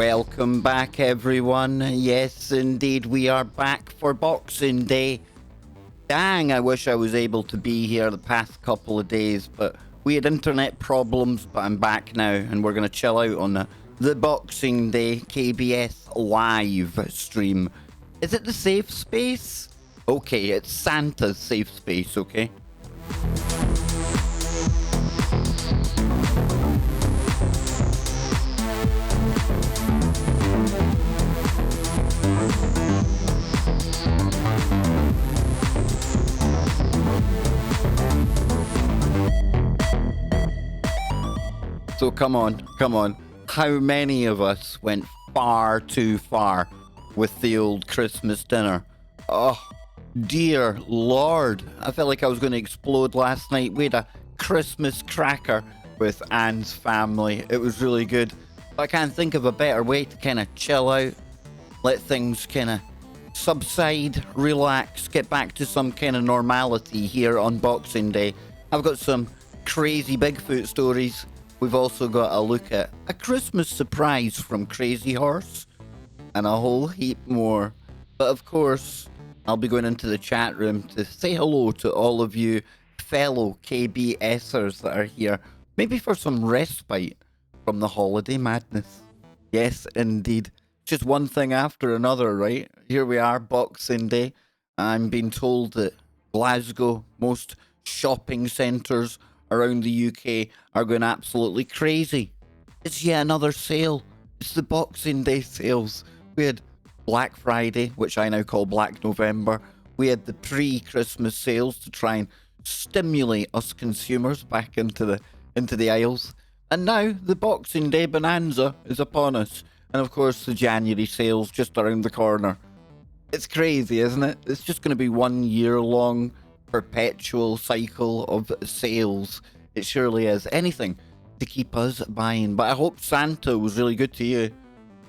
Welcome back, everyone. Yes, indeed, we are back for Boxing Day. Dang, I wish I was able to be here the past couple of days, but we had internet problems, but I'm back now, and we're going to chill out on the Boxing Day KBS live stream. Is it the safe space? Okay, it's Santa's safe space, okay? So come on. How many of us went far too far with the old Christmas dinner? Oh, dear Lord. I felt like I was going to explode last night. We had a Christmas cracker with Anne's family. It was really good. But I can't think of a better way to kind of chill out, let things kind of subside, relax, get back to some kind of normality here on Boxing Day. I've got some crazy Bigfoot stories. We've also got a look at a Christmas surprise from Crazy Horse and a whole heap more. But of course, I'll be going into the chat room to say hello to all of you fellow KBSers that are here. Maybe for some respite from the holiday madness. Yes, indeed. Just one thing after another, right? Here we are, Boxing Day. I'm being told that Glasgow, most shopping centres around the UK are going absolutely crazy. It's yet another sale. It's the Boxing Day sales. We had Black Friday, which I now call Black November. We had the pre-Christmas sales to try and stimulate us consumers back into the aisles. And now the Boxing Day bonanza is upon us. And of course the January sales just around the corner. It's crazy, isn't it? It's just going to be 1 year long perpetual cycle of sales. It surely is. Anything to keep us buying. But I hope Santa was really good to you.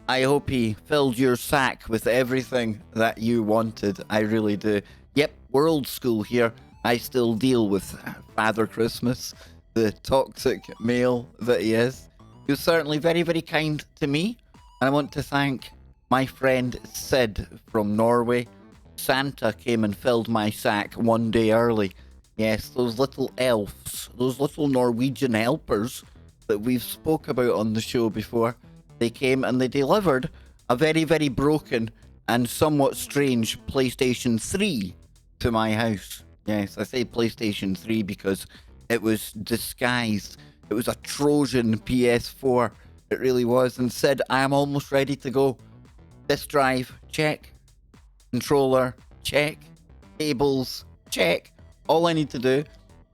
I hope he filled your sack with everything that you wanted. I really do. Yep, we're old school here. I still deal with Father Christmas, the toxic male that he is. He was certainly very, very kind to me. And I want to thank my friend Sid from Norway. Santa came and filled my sack one day early. Yes, those little elves, those little Norwegian helpers that we've spoke about on the show before. They came and they delivered a very, very broken and somewhat strange PlayStation 3 to my house. Yes, I say PlayStation 3 because it was disguised. It was a Trojan PS4. It really was. And said, I am almost ready to go. Disk drive, check. Controller, check. Cables, check. All I need to do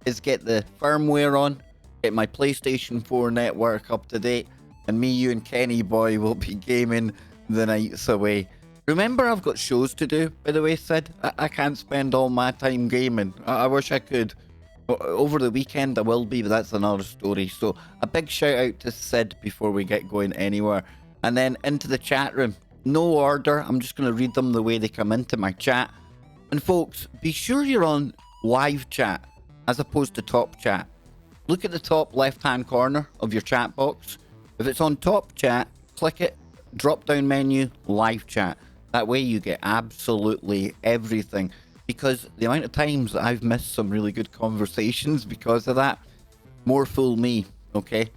is get the firmware on, get my PlayStation 4 network up to date, and me, you, and Kenny Boy will be gaming the nights away. Remember, I've got shows to do, by the way, Sid. I can't spend all my time gaming. I wish I could. Over the weekend I will be, but that's another story. So a big shout out to Sid before we get going anywhere. And then into the chat room. No order. I'm just going to read them the way they come into my chat. And folks, be sure you're on live chat as opposed to top chat. Look at the top left hand corner of your chat box. If it's on top chat, click it, drop down menu, live chat. That way you get absolutely everything. Because the amount of times that I've missed some really good conversations because of that, more fool me, okay?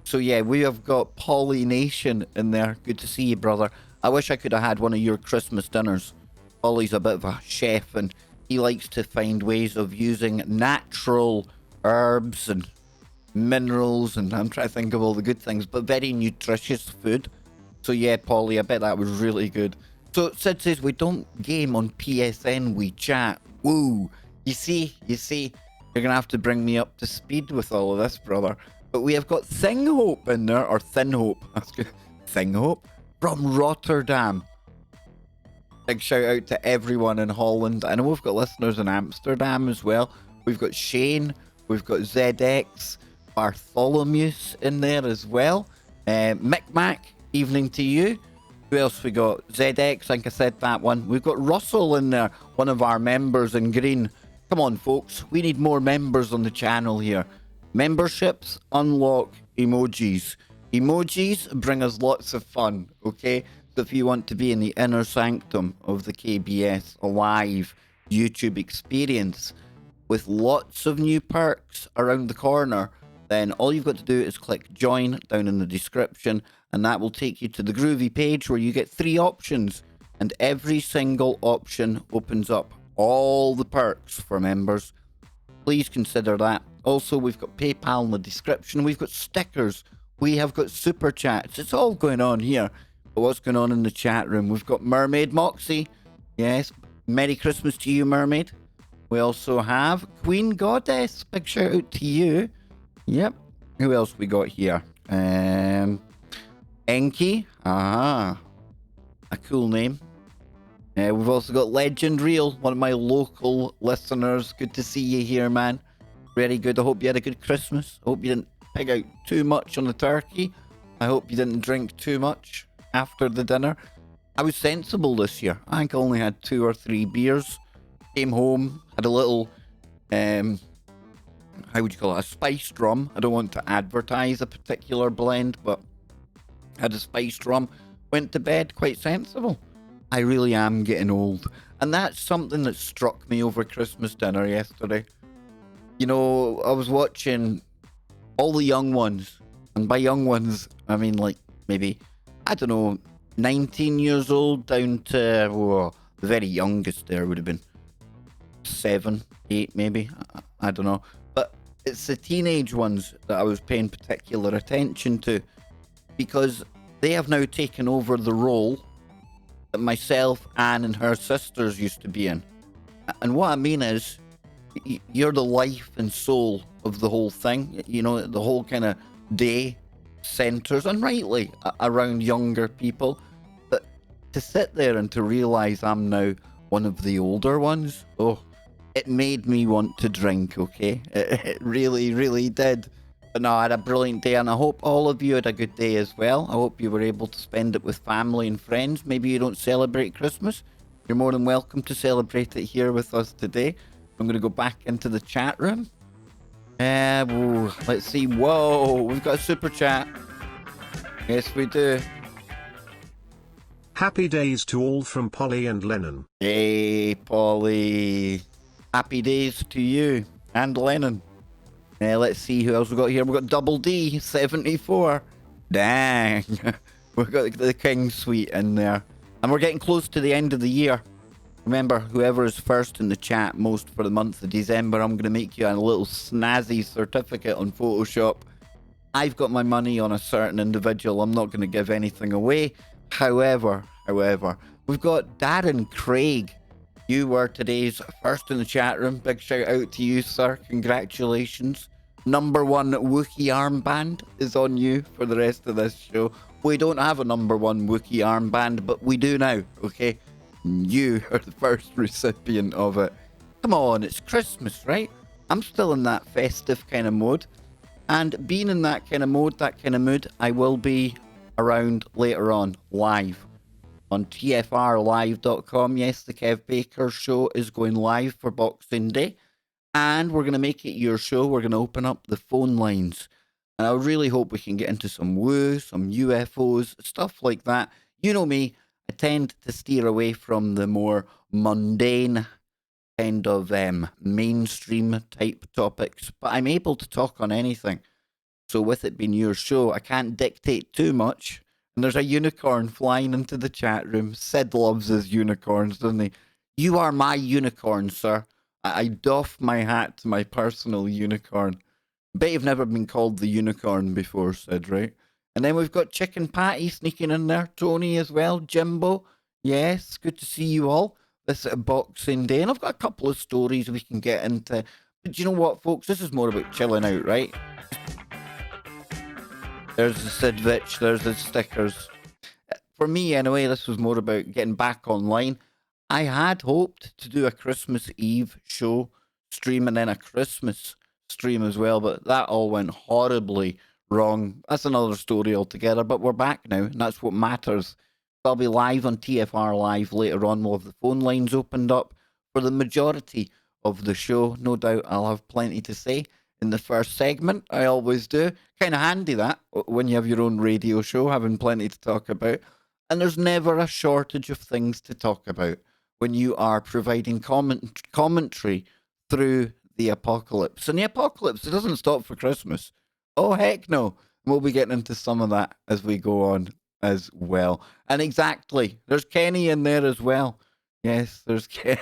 So yeah, we have got Polly Nation in there. Good to see you, brother. I wish I could have had one of your Christmas dinners. Polly's a bit of a chef and he likes to find ways of using natural herbs and minerals, and I'm trying to think of all the good things, but very nutritious food. So yeah, Polly, I bet that was really good. So Sid says we don't game on PSN, we chat. Woo! You see, you're gonna have to bring me up to speed with all of this, brother. But we have got Thing Hope in there, or Thin Hope. That's good. Thing Hope from Rotterdam. Big shout out to everyone in Holland. I know we've got listeners in Amsterdam as well. We've got Shane, we've got ZX, Bartholomew's in there as well. Micmac, evening to you. Who else we got? ZX, I think I said that one. We've got Russell in there, one of our members in green. Come on, folks. We need more members on the channel here. Memberships unlock emojis. Emojis bring us lots of fun, okay? So if you want to be in the inner sanctum of the KBS live YouTube experience with lots of new perks around the corner, then all you've got to do is click join down in the description, and that will take you to the groovy page where you get 3 options, and every single option opens up all the perks for members. Please consider that. Also, we've got PayPal in the description. We've got stickers. We have got super chats. It's all going on here. But what's going on in the chat room? We've got Mermaid Moxie. Yes. Merry Christmas to you, Mermaid. We also have Queen Goddess. Big shout out to you. Yep. Who else we got here? Enki. Ah. A cool name. We've also got Legend Real, one of my local listeners. Good to see you here, man. Very good. I hope you had a good Christmas. I hope you didn't pig out too much on the turkey. I hope you didn't drink too much after the dinner. I was sensible this year. I think I only had 2 or 3 beers. Came home, had a little, how would you call it, a spiced rum. I don't want to advertise a particular blend, but had a spiced rum. Went to bed quite sensible. I really am getting old. And that's something that struck me over Christmas dinner yesterday. You know, I was watching all the young ones. And by young ones, I mean like maybe, I don't know, 19 years old down to, the very youngest there would have been 7, 8 maybe. I don't know. But it's the teenage ones that I was paying particular attention to, because they have now taken over the role that myself, Anne, and her sisters used to be in. And what I mean is, you're the life and soul of the whole thing. You know, the whole kind of day centres, and rightly, around younger people. But to sit there and to realise I'm now one of the older ones, it made me want to drink, okay? It really, really did. But no, I had a brilliant day, and I hope all of you had a good day as well. I hope you were able to spend it with family and friends. Maybe you don't celebrate Christmas. You're more than welcome to celebrate it here with us today. I'm going to go back into the chat room. Let's see. Whoa, we've got a super chat. Yes, we do. Happy days to all from Polly and Lennon. Hey, Polly. Happy days to you and Lennon. Let's see who else we got here. We've got Double D, 74. Dang. We've got the King Suite in there. And we're getting close to the end of the year. Remember, whoever is first in the chat most for the month of December, I'm going to make you a little snazzy certificate on Photoshop. I've got my money on a certain individual. I'm not going to give anything away. However, we've got Darren Craig. You were today's first in the chat room. Big shout out to you, sir. Congratulations. Number 1 Wookiee armband is on you for the rest of this show. We don't have a number 1 Wookiee armband, but we do now, okay? You are the first recipient of it. Come on, it's Christmas, right? I'm still in that festive kind of mode. And being in that kind of mode, that kind of mood, I will be around later on, live. On tfrlive.com. Yes, the Kev Baker show is going live for Boxing Day. And we're going to make it your show. We're going to open up the phone lines. And I really hope we can get into some woo, some UFOs, stuff like that. You know me, I tend to steer away from the more mundane kind of mainstream type topics. But I'm able to talk on anything. So with it being your show, I can't dictate too much. And there's a unicorn flying into the chat room. Sid loves his unicorns, doesn't he? You are my unicorn, sir. I doff my hat to my personal unicorn. Bet you've never been called the unicorn before, Sid, right? And then we've got Chicken Patty sneaking in there. Tony as well. Jimbo. Yes, good to see you all. This is Boxing Day. And I've got a couple of stories we can get into. But you know what, folks? This is more about chilling out, right? There's the Sidvich, there's the stickers. For me, anyway, this was more about getting back online. I had hoped to do a Christmas Eve show stream and then a Christmas stream as well, but that all went horribly wrong. That's another story altogether, but we're back now, and that's what matters. I'll be live on TFR Live later on. We'll have the phone lines opened up for the majority of the show. No doubt I'll have plenty to say in the first segment. I always do. Kind of handy that when you have your own radio show, having plenty to talk about. And there's never a shortage of things to talk about when you are providing commentary through the apocalypse. And the apocalypse, it doesn't stop for Christmas. Oh, heck no. We'll be getting into some of that as we go on as well. And exactly, there's Kenny in there as well. Yes, there's Kenny.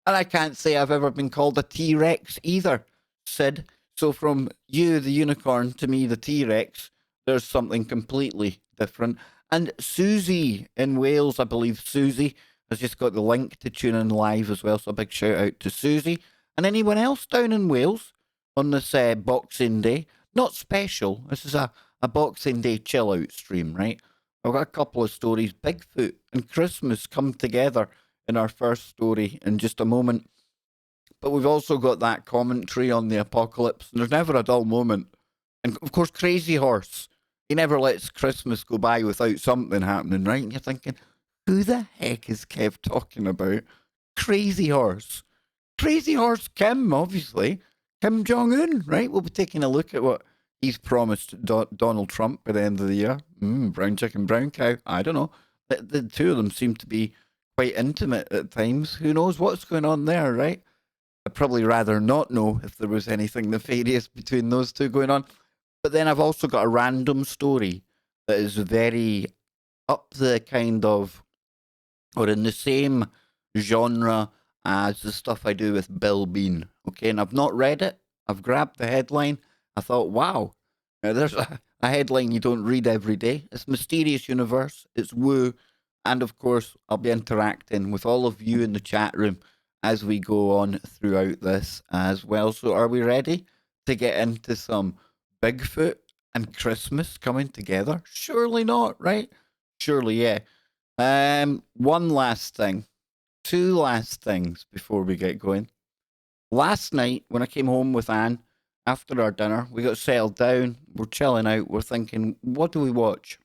And I can't say I've ever been called a T-Rex either, Sid. So from you, the unicorn, to me, the T-Rex, there's something completely different. And Susie in Wales, I believe Susie has just got the link to tune in live as well. So a big shout out to Susie. And anyone else down in Wales on this Boxing Day. Not special. This is a Boxing Day chill out stream, right? I've got a couple of stories. Bigfoot and Christmas come together in our first story in just a moment. But we've also got that commentary on the apocalypse. And there's never a dull moment. And of course, Crazy Horse. He never lets Christmas go by without something happening, right? And you're thinking, who the heck is Kev talking about? Crazy Horse. Crazy Horse Kim, obviously. Kim Jong-un, right? We'll be taking a look at what he's promised Donald Trump by the end of the year. Brown chicken, brown cow. I don't know. The two of them seem to be quite intimate at times. Who knows what's going on there, right? I'd probably rather not know if there was anything nefarious between those two going on. But then I've also got a random story that is very up the kind of, or in the same genre as the stuff I do with Bill Bean. Okay, and I've not read it. I've grabbed the headline. I thought, wow, now there's a headline you don't read every day. It's Mysterious Universe. It's woo. And of course, I'll be interacting with all of you in the chat room as we go on throughout this as well. So are we ready to get into some Bigfoot and Christmas coming together? Surely not, right? Surely, yeah. One last thing. Two last things before we get going. Last night, when I came home with Anne, after our dinner, we got settled down, we're chilling out, we're thinking, what do we watch?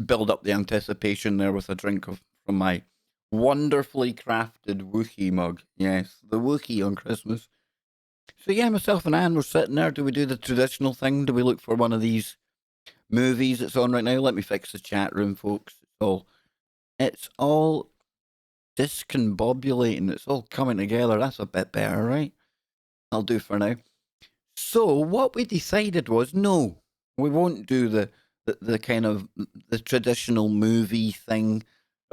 Build up the anticipation there with a drink from my wonderfully crafted Wookiee mug. Yes, the Wookiee on Christmas. So yeah, myself and Anne were sitting there. Do we do the traditional thing? Do we look for one of these movies that's on right now? Let me fix the chat room, folks. It's all discombobulating. It's all coming together. That's a bit better, right? I'll do for now. So what we decided was, no, we won't do the kind of the traditional movie thing.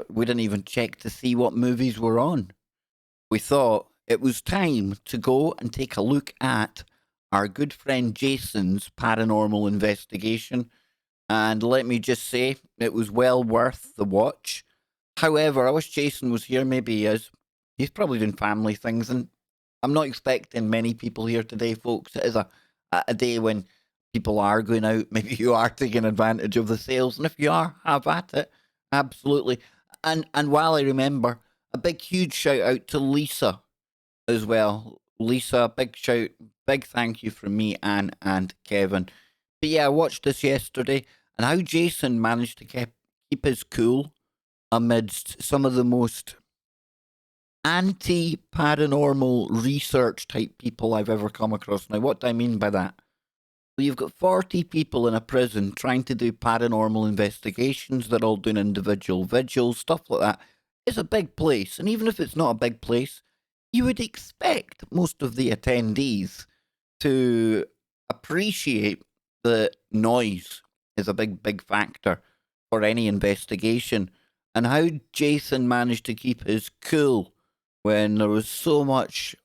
We didn't even check to see what movies were on. We thought it was time to go and take a look at our good friend Jason's paranormal investigation. And let me just say, it was well worth the watch. However, I wish Jason was here. Maybe he is. He's probably doing family things. And I'm not expecting many people here today, folks. It is a day when people are going out. Maybe you are taking advantage of the sales. And if you are, have at it. Absolutely. And while I remember, a big, huge shout out to Lisa as well. Lisa, big shout, big thank you from me, Anne, and Kevin. But yeah, I watched this yesterday, and how Jason managed to keep his cool amidst some of the most anti-paranormal research type people I've ever come across. Now, what do I mean by that? Well, you've got 40 people in a prison trying to do paranormal investigations. They're all doing individual vigils, stuff like that. It's a big place, and even if it's not a big place, you would expect most of the attendees to appreciate the noise is a big factor for any investigation. And how Jason managed to keep his cool when there was so much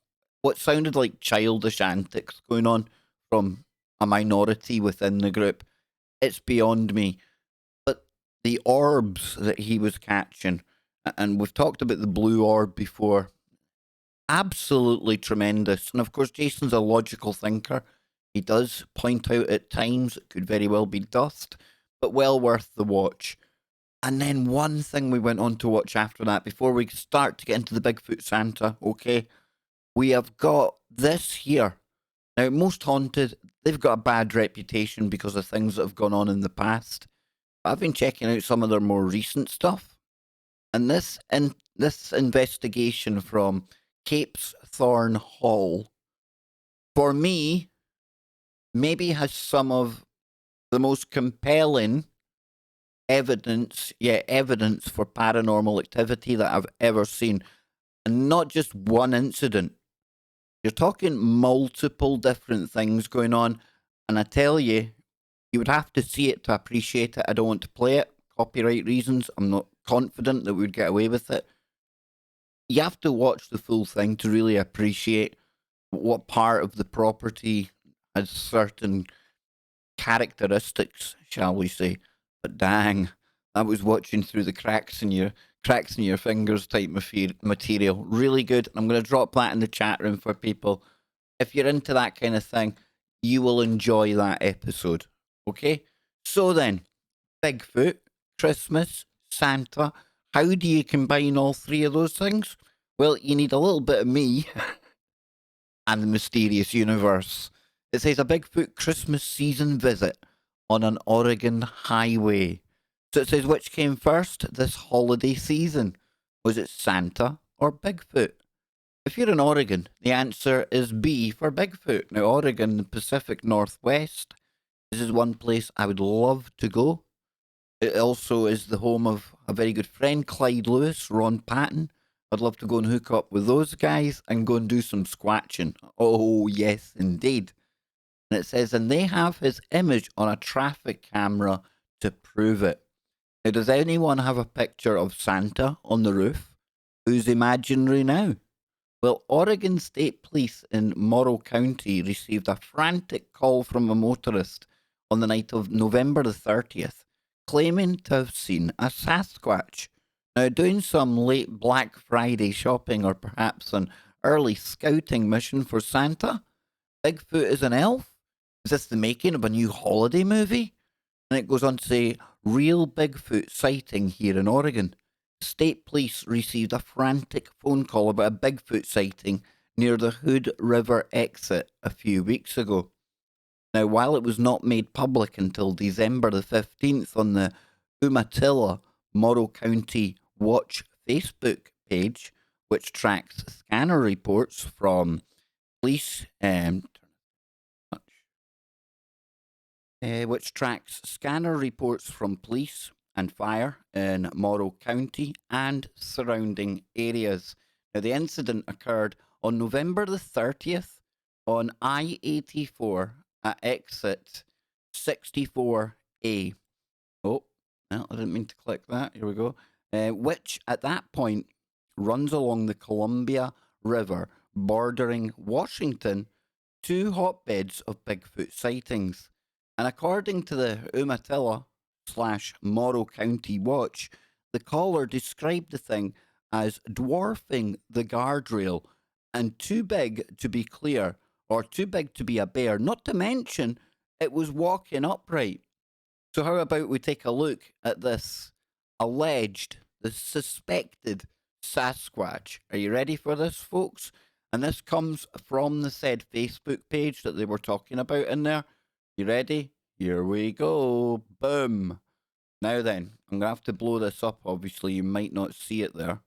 what sounded like childish antics going on from a minority within the group, it's beyond me. But the orbs that he was catching, and we've talked about the blue orb before, absolutely tremendous. And of course, Jason's a logical thinker. He does point out at times it could very well be dust, but well worth the watch. And then one thing we went on to watch after that, before we start to get into the Bigfoot Santa, okay, we have got this here. Now, Most Haunted, they've got a bad reputation because of things that have gone on in the past. I've been checking out some of their more recent stuff, and this this investigation from Capes Thorn Hall, for me, maybe has some of the most compelling evidence for paranormal activity that I've ever seen. And not just one incident. You're talking multiple different things going on. And I tell you, you would have to see it to appreciate it. I don't want to play it. Copyright reasons. I'm not confident that we'd get away with it. You have to watch the full thing to really appreciate what part of the property has certain characteristics, shall we say. But dang, I was watching through the cracks in your fingers type material. Really good. I'm going to drop that in the chat room for people. If you're into that kind of thing, you will enjoy that episode. Okay? So then, Bigfoot, Christmas, Santa. How do you combine all three of those things? Well, you need a little bit of me and the mysterious universe. It says a Bigfoot Christmas season visit on an Oregon highway. So it says, which came first this holiday season? Was it Santa or Bigfoot? If you're in Oregon, the answer is B for Bigfoot. Now, Oregon, the Pacific Northwest, this is one place I would love to go. It also is the home of a very good friend, Clyde Lewis, Ron Patton. I'd love to go and hook up with those guys and go and do some squatching. Oh, yes, indeed. And it says, and they have his image on a traffic camera to prove it. Now, does anyone have a picture of Santa on the roof? Who's imaginary now? Well, Oregon State Police in Morrow County received a frantic call from a motorist on the night of November the 30th, claiming to have seen a Sasquatch. Now, doing some late Black Friday shopping or perhaps an early scouting mission for Santa? Bigfoot is an elf? Is this the making of a new holiday movie? And it goes on to say, real Bigfoot sighting here in Oregon. State police received a frantic phone call about a Bigfoot sighting near the Hood River exit a few weeks ago. Now, while it was not made public until December the 15th on the Umatilla Morrow County Watch Facebook page, which tracks scanner reports from police and fire in Morrow County and surrounding areas. Now, the incident occurred on November the 30th on I-84 at exit 64A. Oh, well, I didn't mean to click that. Here we go. Which at that point runs along the Columbia River, bordering Washington, two hotbeds of Bigfoot sightings. And according to the Umatilla/Morrow County Watch, the caller described the thing as dwarfing the guardrail and too big to be clear, or too big to be a bear, not to mention it was walking upright. So how about we take a look at this suspected Sasquatch. Are you ready for this, folks? And this comes from the said Facebook page that they were talking about in there. You ready? Here we go. Boom. Now then, I'm going to have to blow this up, obviously. You might not see it there.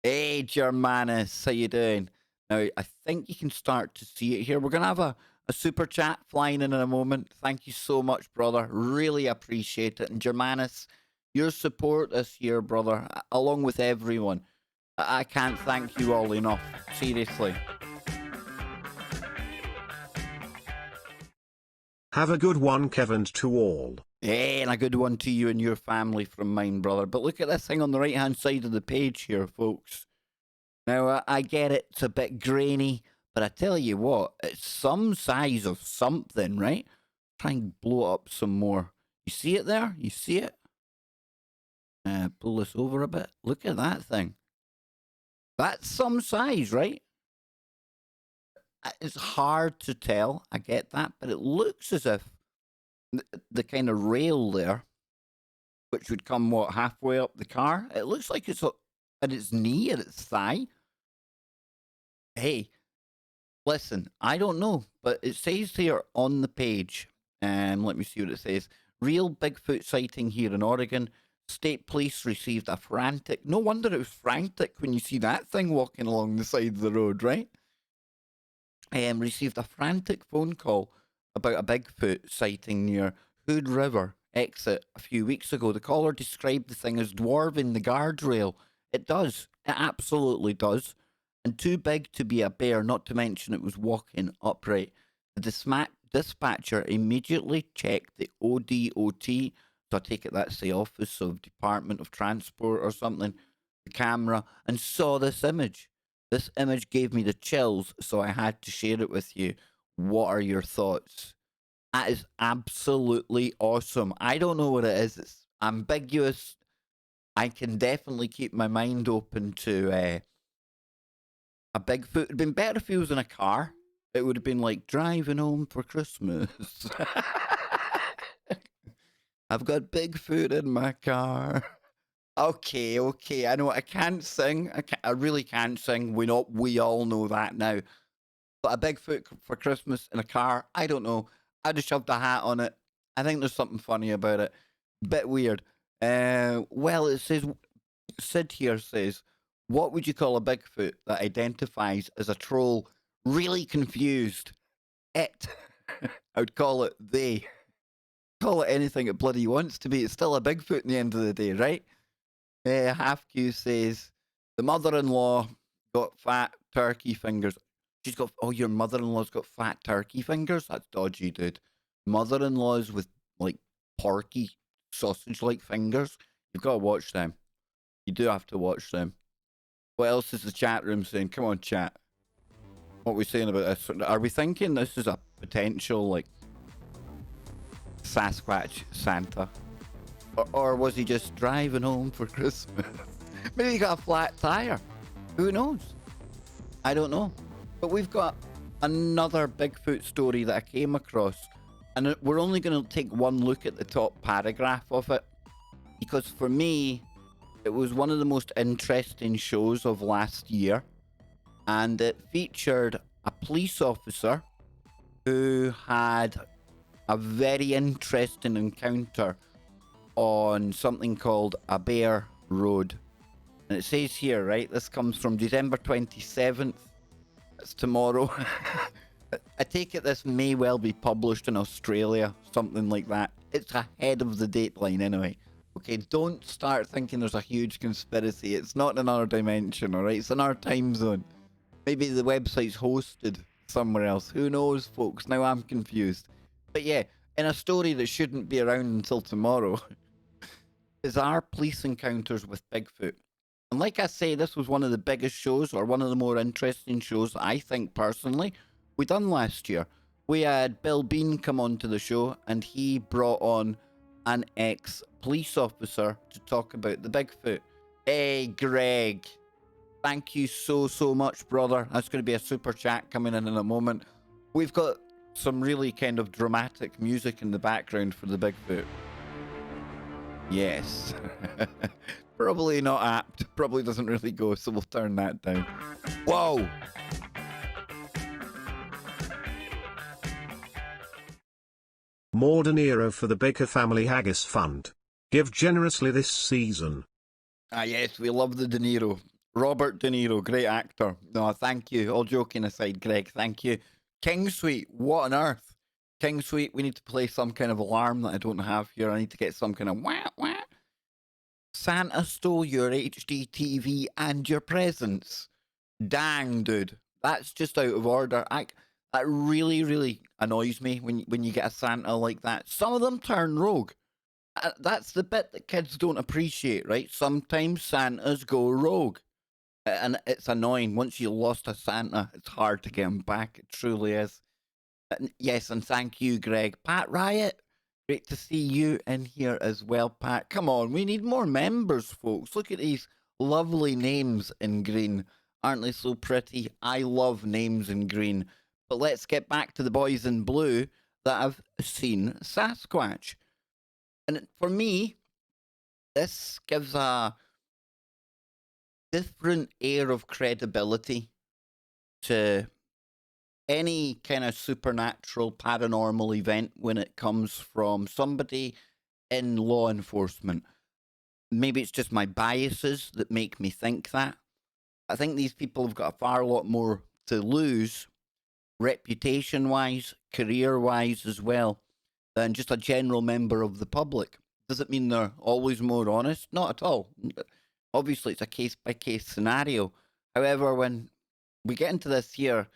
Hey, Germanus, how you doing? Now, I think you can start to see it here. We're going to have a super chat flying in a moment. Thank you so much, brother. Really appreciate it. And Germanus, your support this year, brother, along with everyone. I can't thank you all enough. Seriously. Have a good one, Kevin, to all. Hey, and a good one to you and your family from mine, brother. But look at this thing on the right-hand side of the page here, folks. Now, I get it, it's a bit grainy, but I tell you what, it's some size of something, right? Try and blow it up some more. You see it there? You see it? Pull this over a bit. Look at that thing. That's some size, right? It's hard to tell, I get that, but it looks as if the kind of rail there, which would come, what, halfway up the car, it looks like it's at its knee, at its thigh. Hey, listen, I don't know, but it says here on the page, let me see what it says. Real Bigfoot sighting here in Oregon. State police received a frantic, no wonder it was frantic when you see that thing walking along the side of the road, right? Received a frantic phone call about a Bigfoot sighting near Hood River exit a few weeks ago. The caller described the thing as dwarfing the guardrail. It does. It absolutely does. And too big to be a bear, not to mention it was walking upright. The dispatcher immediately checked the ODOT, so I take it that's the Office of Department of Transport or something, the camera, and saw this image. This image gave me the chills, so I had to share it with you. What are your thoughts? That is absolutely awesome. I don't know what it is. It's ambiguous. I can definitely keep my mind open to a Bigfoot. It'd been better if he was in a car. It would have been like driving home for Christmas. I've got Bigfoot in my car. Okay, okay. I know I can't sing. I really can't sing. We all know that now. But a Bigfoot for Christmas in a car, I don't know. I just shoved a hat on it. I think there's something funny about it. Bit weird. Well, it says, Sid here says, what would you call a Bigfoot that identifies as a troll? Really confused. It. I would call it they. Call it anything it bloody wants to be. It's still a Bigfoot in the end of the day, right? Half Q says, the mother-in-law got fat turkey fingers. She's got, oh, your mother-in-law's got fat turkey fingers? That's dodgy, dude. Mother-in-laws with, like, porky, sausage-like fingers? You've got to watch them. You do have to watch them. What else is the chat room saying? Come on, chat. What are we saying about this? Are we thinking this is a potential, like, Sasquatch Santa? Or was he just driving home for Christmas? Maybe he got a flat tire. Who knows? I don't know. But we've got another Bigfoot story that I came across. And we're only going to take one look at the top paragraph of it. Because for me, it was one of the most interesting shows of last year. And it featured a police officer who had a very interesting encounter on something called a bear road. And it says here, right, this comes from December 27th. It's tomorrow. I take it this may well be published in Australia, something like that. It's ahead of the dateline anyway. Okay, don't start thinking there's a huge conspiracy. It's not in our dimension, all right? It's in our time zone. Maybe the website's hosted somewhere else. Who knows, folks? Now I'm confused. But yeah, in a story that shouldn't be around until tomorrow, bizarre police encounters with Bigfoot. And like I say, this was one of the biggest shows, or one of the more interesting shows, I think personally, we done last year. We had Bill Bean come on to the show, and he brought on an ex-police officer to talk about the Bigfoot. Hey, Greg. Thank you so much, brother. That's going to be a super chat coming in a moment. We've got some really kind of dramatic music in the background for the Bigfoot. Yes. Probably not apt. Probably doesn't really go, so we'll turn that down. Whoa! More De Niro for the Baker Family Haggis Fund. Give generously this season. Ah, yes, we love the De Niro. Robert De Niro, great actor. No, thank you. All joking aside, Greg, thank you. King Suite, what on earth? King Suite, we need to play some kind of alarm that I don't have here. I need to get some kind of wah, wah. Santa stole your HD TV and your presents. Dang, dude. That's just out of order. That really annoys me when you get a Santa like that. Some of them turn rogue. That's the bit that kids don't appreciate, right? Sometimes Santas go rogue. And it's annoying. Once you lost a Santa, it's hard to get him back. It truly is. Yes, and thank you, Greg. Pat Riot, great to see you in here as well, Pat. Come on, we need more members, folks. Look at these lovely names in green. Aren't they so pretty? I love names in green. But let's get back to the boys in blue that have seen Sasquatch. And for me, this gives a different air of credibility to any kind of supernatural, paranormal event when it comes from somebody in law enforcement. Maybe it's just my biases that make me think that. I think these people have got a far lot more to lose, reputation wise, career wise as well, than just a general member of the public. Does it mean they're always more honest? Not at all. Obviously, it's a case by case scenario. However, when we get into this here,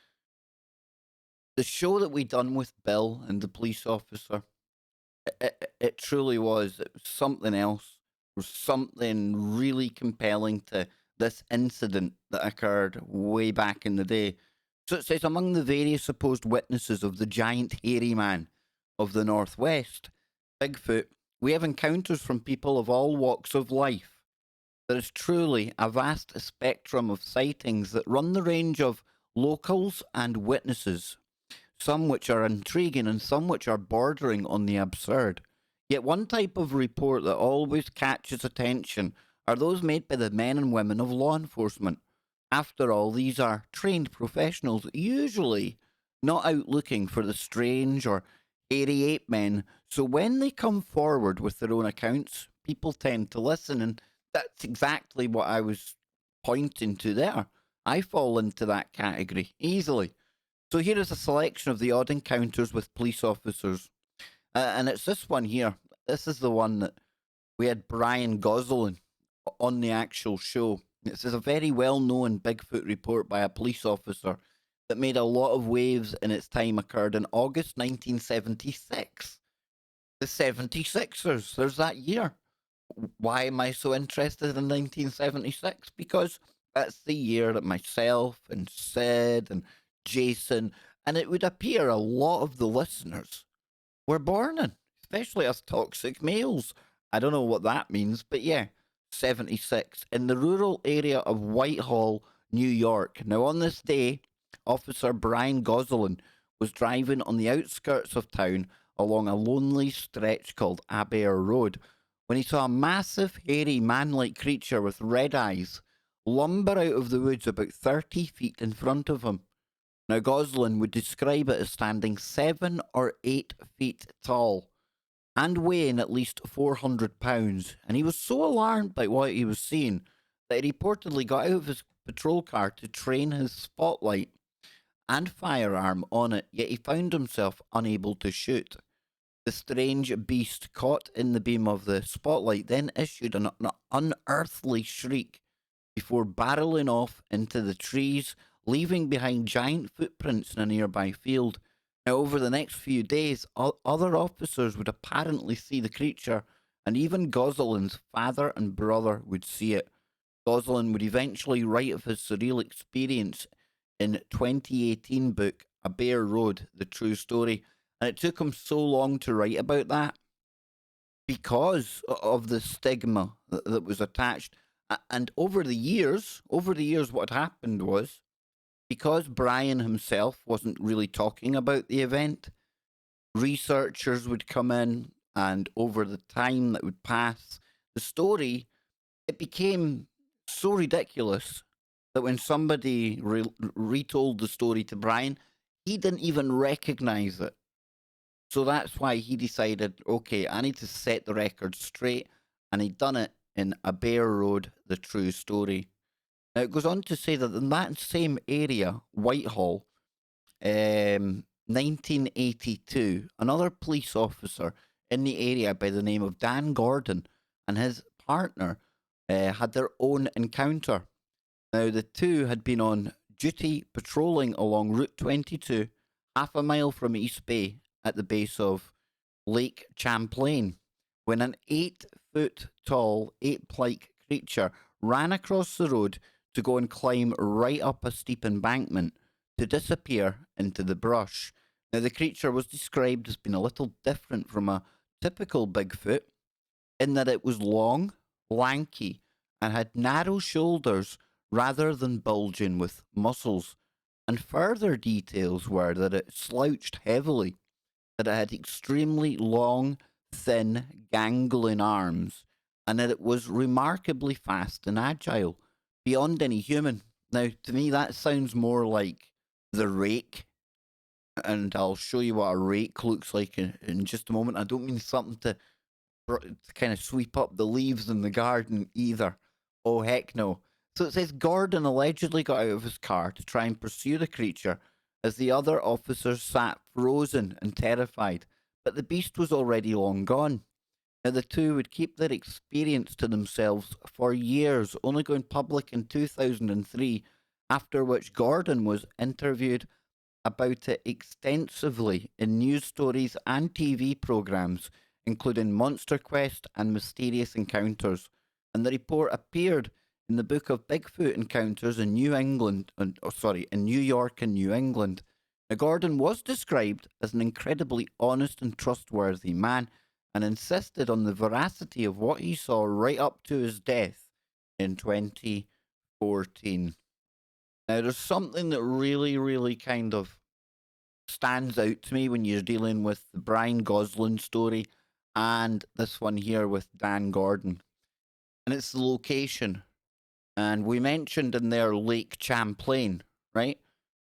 the show that we done with Bill and the police officer, it truly was. It was something else. There was something really compelling to this incident that occurred way back in the day. So it says, among the various supposed witnesses of the giant hairy man of the Northwest, Bigfoot, we have encounters from people of all walks of life. There is truly a vast spectrum of sightings that run the range of locals and witnesses, some which are intriguing and some which are bordering on the absurd. Yet one type of report that always catches attention are those made by the men and women of law enforcement. After all, these are trained professionals, usually not out looking for the strange or hairy ape men. So when they come forward with their own accounts, people tend to listen, and that's exactly what I was pointing to there. I fall into that category easily. So here is a selection of the odd encounters with police officers. And it's this one here. This is the one that we had Brian Gosselin on the actual show. This is a very well-known Bigfoot report by a police officer that made a lot of waves in its time, occurred in August 1976. The 76ers, there's that year. Why am I so interested in 1976? Because that's the year that myself and Sid and Jason, and it would appear a lot of the listeners were born in, especially us toxic males. I don't know what that means, but yeah, 76 in the rural area of Whitehall, New York. Now, on this day, Officer Brian Gosselin was driving on the outskirts of town along a lonely stretch called Aber Road when he saw a massive, hairy, man-like creature with red eyes lumber out of the woods about 30 feet in front of him. Now, Gosselin would describe it as standing 7 or 8 feet tall and weighing at least 400 pounds. And he was so alarmed by what he was seeing that he reportedly got out of his patrol car to train his spotlight and firearm on it, yet he found himself unable to shoot. The strange beast, caught in the beam of the spotlight, then issued an unearthly shriek before barreling off into the trees, leaving behind giant footprints in a nearby field. Now, over the next few days, other officers would apparently see the creature, and even Gosselin's father and brother would see it. Gosselin would eventually write of his surreal experience in 2018 book, A Bare Road, The True Story. And it took him so long to write about that because of the stigma that was attached. And over the years, what happened was, because Brian himself wasn't really talking about the event, researchers would come in, and over the time that would pass, the story, it became so ridiculous that when somebody retold the story to Brian, he didn't even recognize it. So that's why he decided, okay, I need to set the record straight, and he'd done it in A Bare Road, The True Story. Now, it goes on to say that in that same area, Whitehall, 1982, another police officer in the area by the name of Dan Gordon and his partner had their own encounter. Now, the two had been on duty patrolling along Route 22, half a mile from East Bay, at the base of Lake Champlain, when an 8-foot tall, ape-like creature ran across the road to go and climb right up a steep embankment to disappear into the brush. Now, the creature was described as being a little different from a typical Bigfoot in that it was long, lanky, and had narrow shoulders rather than bulging with muscles. And further details were that it slouched heavily, that it had extremely long, thin, gangling arms, and that it was remarkably fast and agile, beyond any human. Now, to me, that sounds more like the rake, and I'll show you what a rake looks like in just a moment. I don't mean something to to kind of sweep up the leaves in the garden either. Oh, heck no. So it says Gordon allegedly got out of his car to try and pursue the creature as the other officers sat frozen and terrified, but the beast was already long gone. Now, the two would keep their experience to themselves for years, only going public in 2003, after which Gordon was interviewed about it extensively in news stories and TV programs, including Monster Quest and Mysterious Encounters. And the report appeared in the book of Bigfoot Encounters in in New York and New England. Now, Gordon was described as an incredibly honest and trustworthy man and insisted on the veracity of what he saw right up to his death in 2014. Now, there's something that really, really kind of stands out to me when you're dealing with the Brian Gosling story and this one here with Dan Gordon. And it's the location. And we mentioned in there Lake Champlain, right?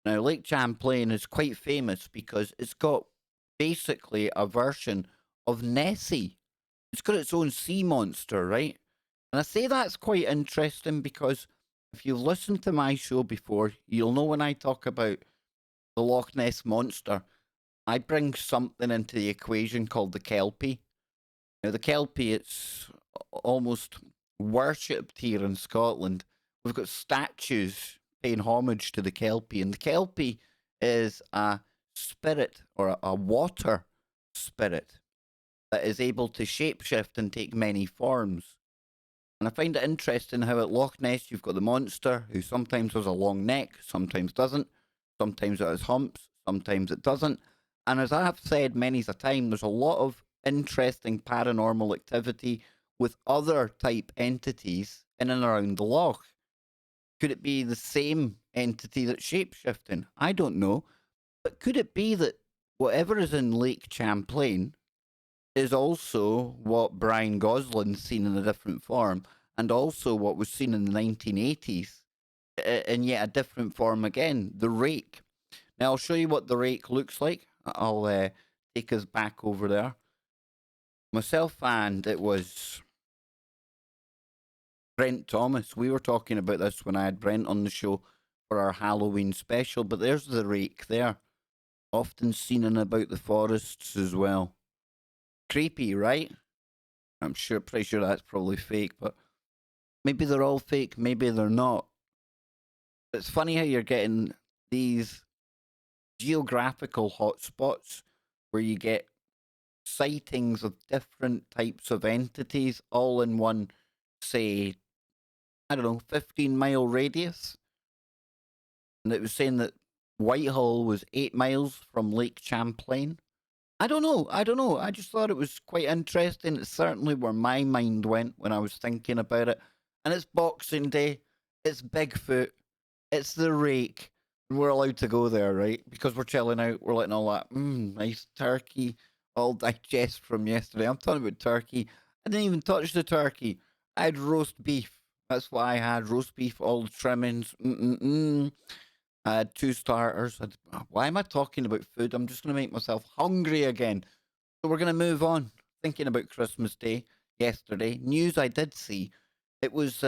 Now, Lake Champlain is quite famous because it's got basically a version of Nessie. It's got its own sea monster, right? And I say that's quite interesting because if you've listened to my show before, you'll know when I talk about the Loch Ness Monster, I bring something into the equation called the Kelpie. Now, the Kelpie, it's almost worshipped here in Scotland. We've got statues paying homage to the Kelpie, and the Kelpie is a spirit or a water spirit that is able to shapeshift and take many forms. And I find it interesting how at Loch Ness you've got the monster who sometimes has a long neck, sometimes doesn't, sometimes it has humps, sometimes it doesn't. And as I have said many a time, there's a lot of interesting paranormal activity with other type entities in and around the loch. Could it be the same entity that's shapeshifting? I don't know. But could it be that whatever is in Lake Champlain is also what Brian Gosling's seen in a different form, and also what was seen in the 1980s in yet a different form again, the rake. Now, I'll show you what the rake looks like. I'll take us back over there. Myself and it was Brent Thomas. We were talking about this when I had Brent on the show for our Halloween special, but there's the rake there. Often seen in about the forests as well. Creepy, right? I'm pretty sure that's probably fake, but maybe they're all fake, maybe they're not. It's funny how you're getting these geographical hotspots where you get sightings of different types of entities all in one, say, I don't know, 15-mile radius. And it was saying that Whitehall was 8 miles from Lake Champlain. I don't know. I just thought it was quite interesting. It's certainly where my mind went when I was thinking about it. And it's Boxing Day. It's Bigfoot. It's the rake. And we're allowed to go there, right? Because we're chilling out. We're letting all that nice turkey all digest from yesterday. I'm talking about turkey. I didn't even touch the turkey. I had roast beef. That's what I had. Roast beef, all the trimmings. I had 2 starters. Why am I talking about food? I'm just going to make myself hungry again. So we're going to move on. Thinking about Christmas Day yesterday. News I did see. It was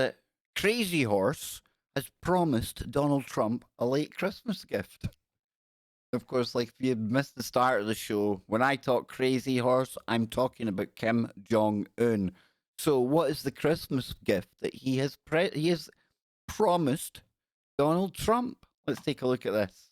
Crazy Horse has promised Donald Trump a late Christmas gift. Of course, like if you missed the start of the show, when I talk Crazy Horse, I'm talking about Kim Jong-un. So what is the Christmas gift that he has promised Donald Trump? Let's take a look at this.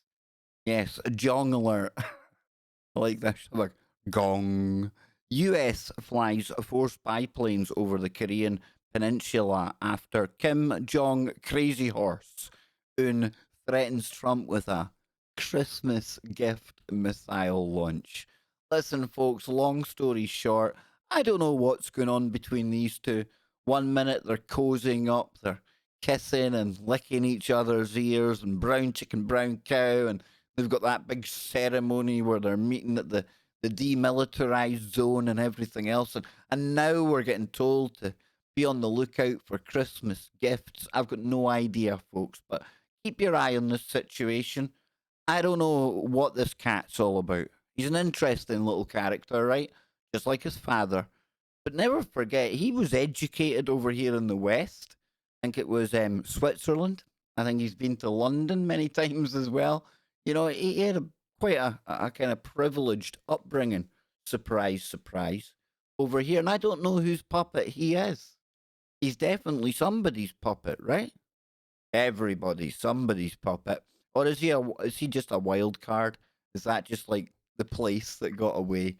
Yes, a Jong alert. I like this. Like, gong. US flies 4 spy planes over the Korean Peninsula after Kim Jong Crazy Horse Un threatens Trump with a Christmas gift missile launch. Listen, folks, long story short, I don't know what's going on between these two. 1 minute they're cozying up, they're kissing and licking each other's ears, and brown chicken, brown cow, and they've got that big ceremony where they're meeting at the demilitarized zone and everything else. And now we're getting told to be on the lookout for Christmas gifts. I've got no idea, folks, but keep your eye on this situation. I don't know what this cat's all about. He's an interesting little character, right? Just like his father. But never forget, he was educated over here in the West. I think it was Switzerland. I think he's been to London many times as well. You know, he had quite a kind of privileged upbringing. Surprise, surprise. Over here. And I don't know whose puppet he is. He's definitely somebody's puppet, right? Everybody's somebody's puppet. Or is he just a wild card? Is that just like the place that got away?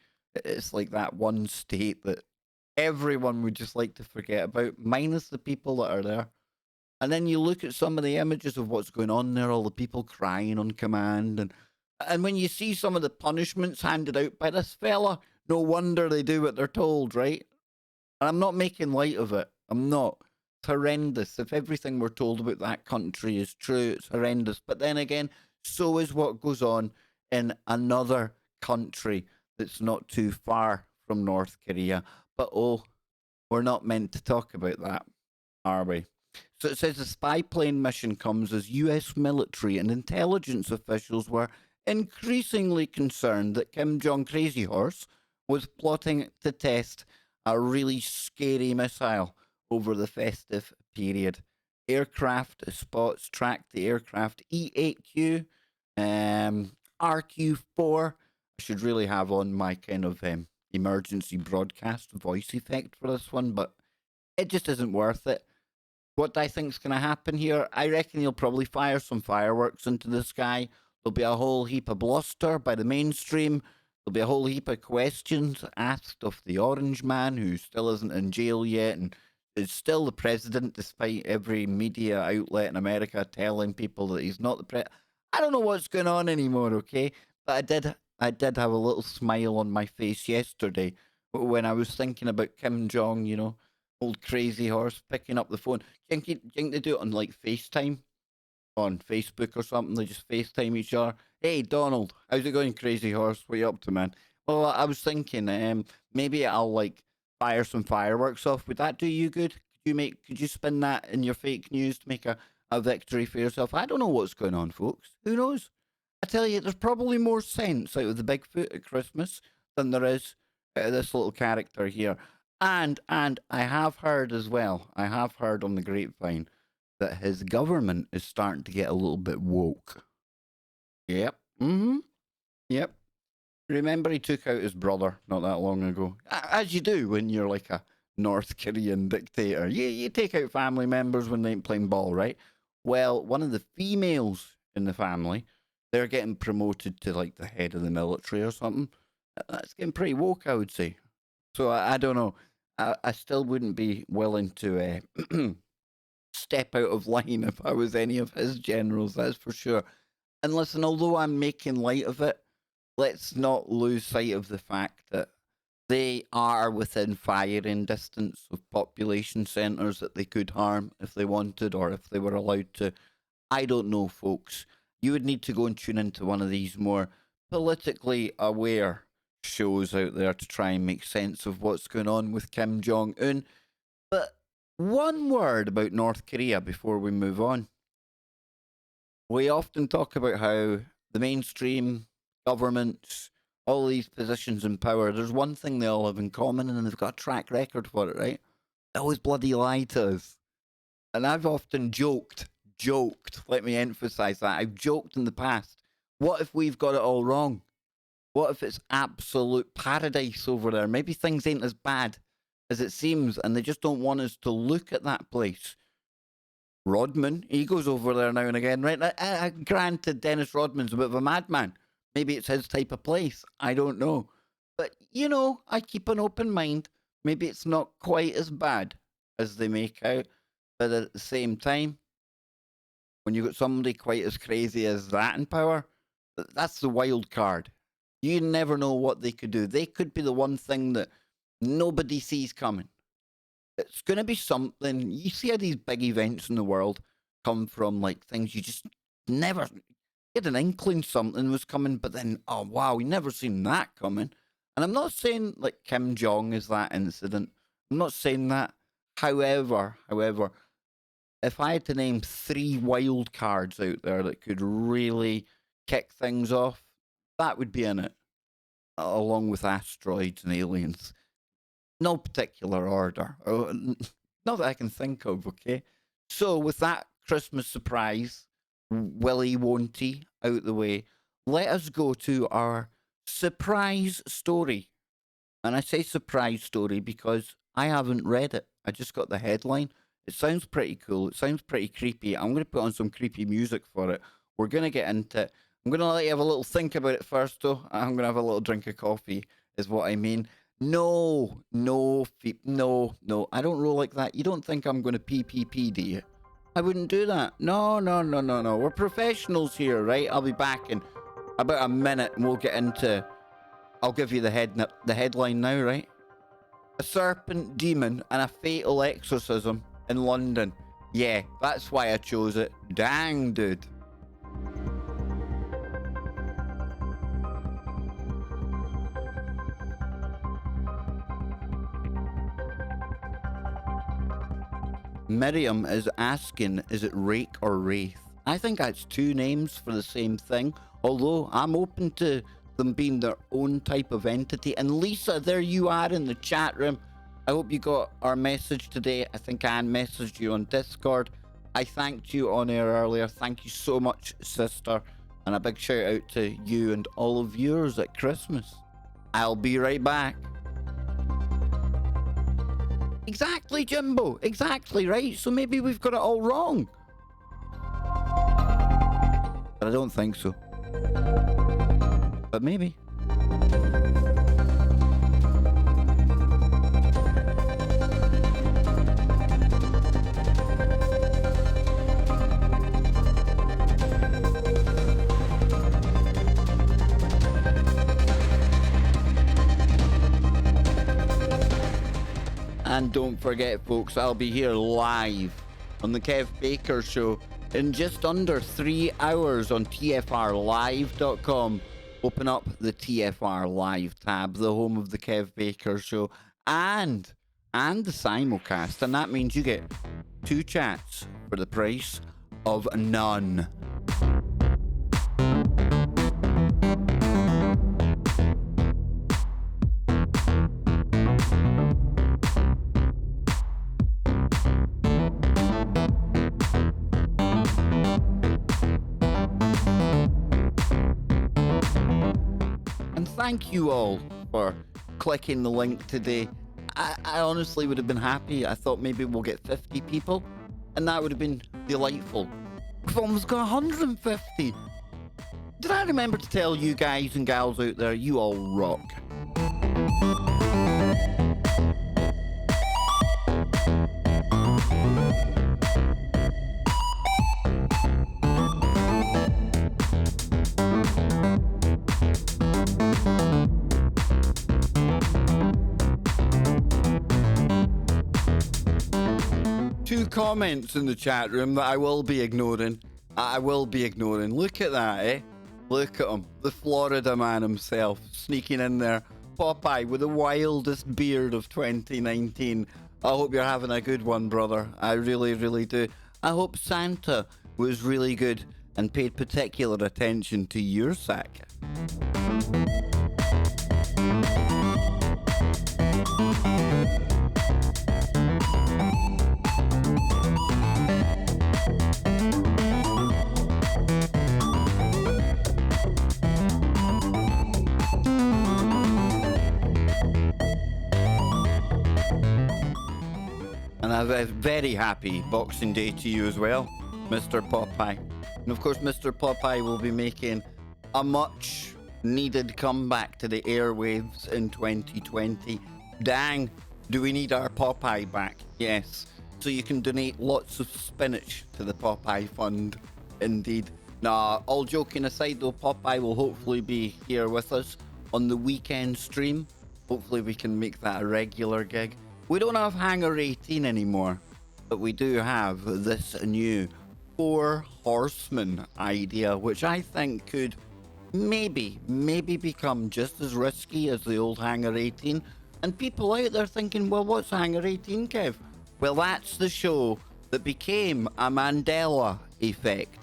It's like that one state that everyone would just like to forget about, minus the people that are there. And then you look at some of the images of what's going on there, all the people crying on command, and when you see some of the punishments handed out by this fella, no wonder they do what they're told, right? And I'm not making light of it. I'm not. It's horrendous. If everything we're told about that country is true, it's horrendous. But then again, so is what goes on in another country that's not too far from North Korea. But oh, we're not meant to talk about that, are we? So it says the spy plane mission comes as US military and intelligence officials were increasingly concerned that Kim Jong Crazy Horse was plotting to test a really scary missile over the festive period. Aircraft spots tracked the aircraft E8Q, RQ4. I should really have on my kind of emergency broadcast voice effect for this one, but it just isn't worth it. What do I think's going to happen here? I reckon he'll probably fire some fireworks into the sky. There'll be a whole heap of bluster by the mainstream. There'll be a whole heap of questions asked of the Orange Man, who still isn't in jail yet and is still the president, despite every media outlet in America telling people that he's not the president. I don't know what's going on anymore, okay? But I did have a little smile on my face yesterday when I was thinking about Kim Jong, old crazy horse picking up the phone. Do you think they do it on like FaceTime on Facebook or something? They just FaceTime each other. Hey Donald, how's it going, crazy horse? What you up to, man? Well, I was thinking, maybe I'll like fire some fireworks off. Would that do you good? Could you spin that in your fake news to make a victory for yourself? I don't know what's going on, folks. Who knows? I tell you, there's probably more sense out of the Bigfoot at Christmas than there is out of this little character here. And I have heard as well, I have heard on the grapevine that his government is starting to get a little bit woke. Yep. Mm-hmm. Yep. Remember he took out his brother not that long ago? As you do when you're like a North Korean dictator. You take out family members when they ain't playing ball, right? Well, one of the females in the family, they're getting promoted to like the head of the military or something. That's getting pretty woke, I would say. So I don't know. I still wouldn't be willing to step out of line if I was any of his generals, that's for sure. And listen, although I'm making light of it, let's not lose sight of the fact that they are within firing distance of population centres that they could harm if they wanted or if they were allowed to. I don't know, folks. You would need to go and tune into one of these more politically aware shows out there to try and make sense of what's going on with Kim Jong Un. But one word about North Korea before we move on. We often talk about how the mainstream governments, all these positions in power, there's one thing they all have in common, and they've got a track record for it, right? They always bloody lie to us. And I've often joked, let me emphasize that. I've joked in the past. What if we've got it all wrong? What if it's absolute paradise over there? Maybe things ain't as bad as it seems, and they just don't want us to look at that place. Rodman, he goes over there now and again, right? Granted, Dennis Rodman's a bit of a madman. Maybe it's his type of place. I don't know. But, I keep an open mind. Maybe it's not quite as bad as they make out. But at the same time, when you've got somebody quite as crazy as that in power, that's the wild card. You never know what they could do. They could be the one thing that nobody sees coming. It's going to be something. You see how these big events in the world come from, like, things you just never... You had an inkling something was coming, but then, oh, wow, we never seen that coming. And I'm not saying, like, Kim Jong is that incident. I'm not saying that. However, if I had to name 3 wild cards out there that could really kick things off, that would be in it, along with asteroids and aliens. No particular order. Not that I can think of, okay? So, with that Christmas surprise, Willy Wonty out the way, let us go to our surprise story. And I say surprise story because I haven't read it. I just got the headline. It sounds pretty cool. It sounds pretty creepy. I'm going to put on some creepy music for it. We're going to get into it. I'm going to let you have a little think about it first, though. I'm going to have a little drink of coffee, is what I mean. No. I don't roll like that. You don't think I'm going to PPP, do you? I wouldn't do that. No. We're professionals here, right? I'll be back in about a minute and we'll get into... I'll give you the headline now, right? A serpent demon and a fatal exorcism in London. Yeah, that's why I chose it. Dang, dude. Miriam is asking, is it rake or wraith? I think that's two names for the same thing, although I'm open to them being their own type of entity. And Lisa, there you are in the chat room. I hope you got our message today. I think Anne messaged you on Discord. I thanked you on air earlier. Thank you so much, sister. And a big shout out to you and all of yours at Christmas. I'll be right back. Exactly, Jimbo. Exactly, right? So maybe we've got it all wrong. But I don't think so. But maybe. And don't forget, folks, I'll be here live on the Kev Baker Show in just under 3 hours on tfrlive.com. Open up the TFR Live tab, the home of the Kev Baker Show, and the simulcast. And that means you get 2 chats for the price of none. Thank you all for clicking the link today. I honestly would have been happy. I thought maybe we'll get 50 people, and that would have been delightful. We've almost got 150. Did I remember to tell you guys and gals out there, you all rock? Comments in the chat room that I will be ignoring. Look at that, eh? Look at him. The Florida man himself sneaking in there. Popeye with the wildest beard of 2019. I hope you're having a good one, brother. I really, really do. I hope Santa was really good and paid particular attention to your sack. And a very happy Boxing Day to you as well, Mr. Popeye. And of course, Mr. Popeye will be making a much needed comeback to the airwaves in 2020. Dang, do we need our Popeye back? Yes. So you can donate lots of spinach to the Popeye Fund. Indeed. Nah, all joking aside though, Popeye will hopefully be here with us on the weekend stream. Hopefully we can make that a regular gig. We don't have Hangar 18 anymore, but we do have this new 4 horsemen idea, which I think could maybe become just as risky as the old Hangar 18. And people out there thinking, well, what's Hangar 18, Kev? Well, that's the show that became a Mandela effect.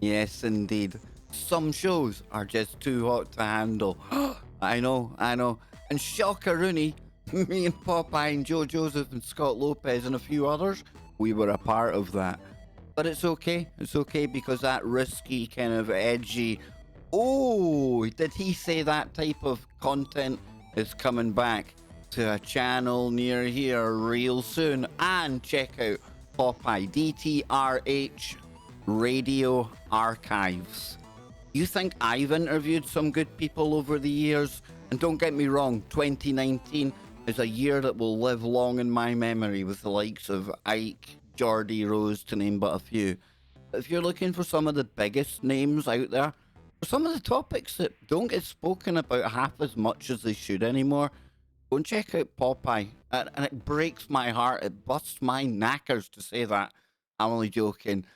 Yes, indeed. Some shows are just too hot to handle. I know. And Shockaroonie, Me and Popeye and Joe Joseph and Scott Lopez and a few others, we were a part of that. But it's okay. It's okay because that risky, kind of edgy, oh, did he say that type of content is coming back to a channel near here real soon? And check out Popeye, DTRH Radio Archives. You think I've interviewed some good people over the years? And don't get me wrong, 2019 is a year that will live long in my memory with the likes of Ike, Geordie Rose, to name but a few. But if you're looking for some of the biggest names out there, for some of the topics that don't get spoken about half as much as they should anymore, go and check out Popeye. And it breaks my heart, it busts my knackers to say that. I'm only joking.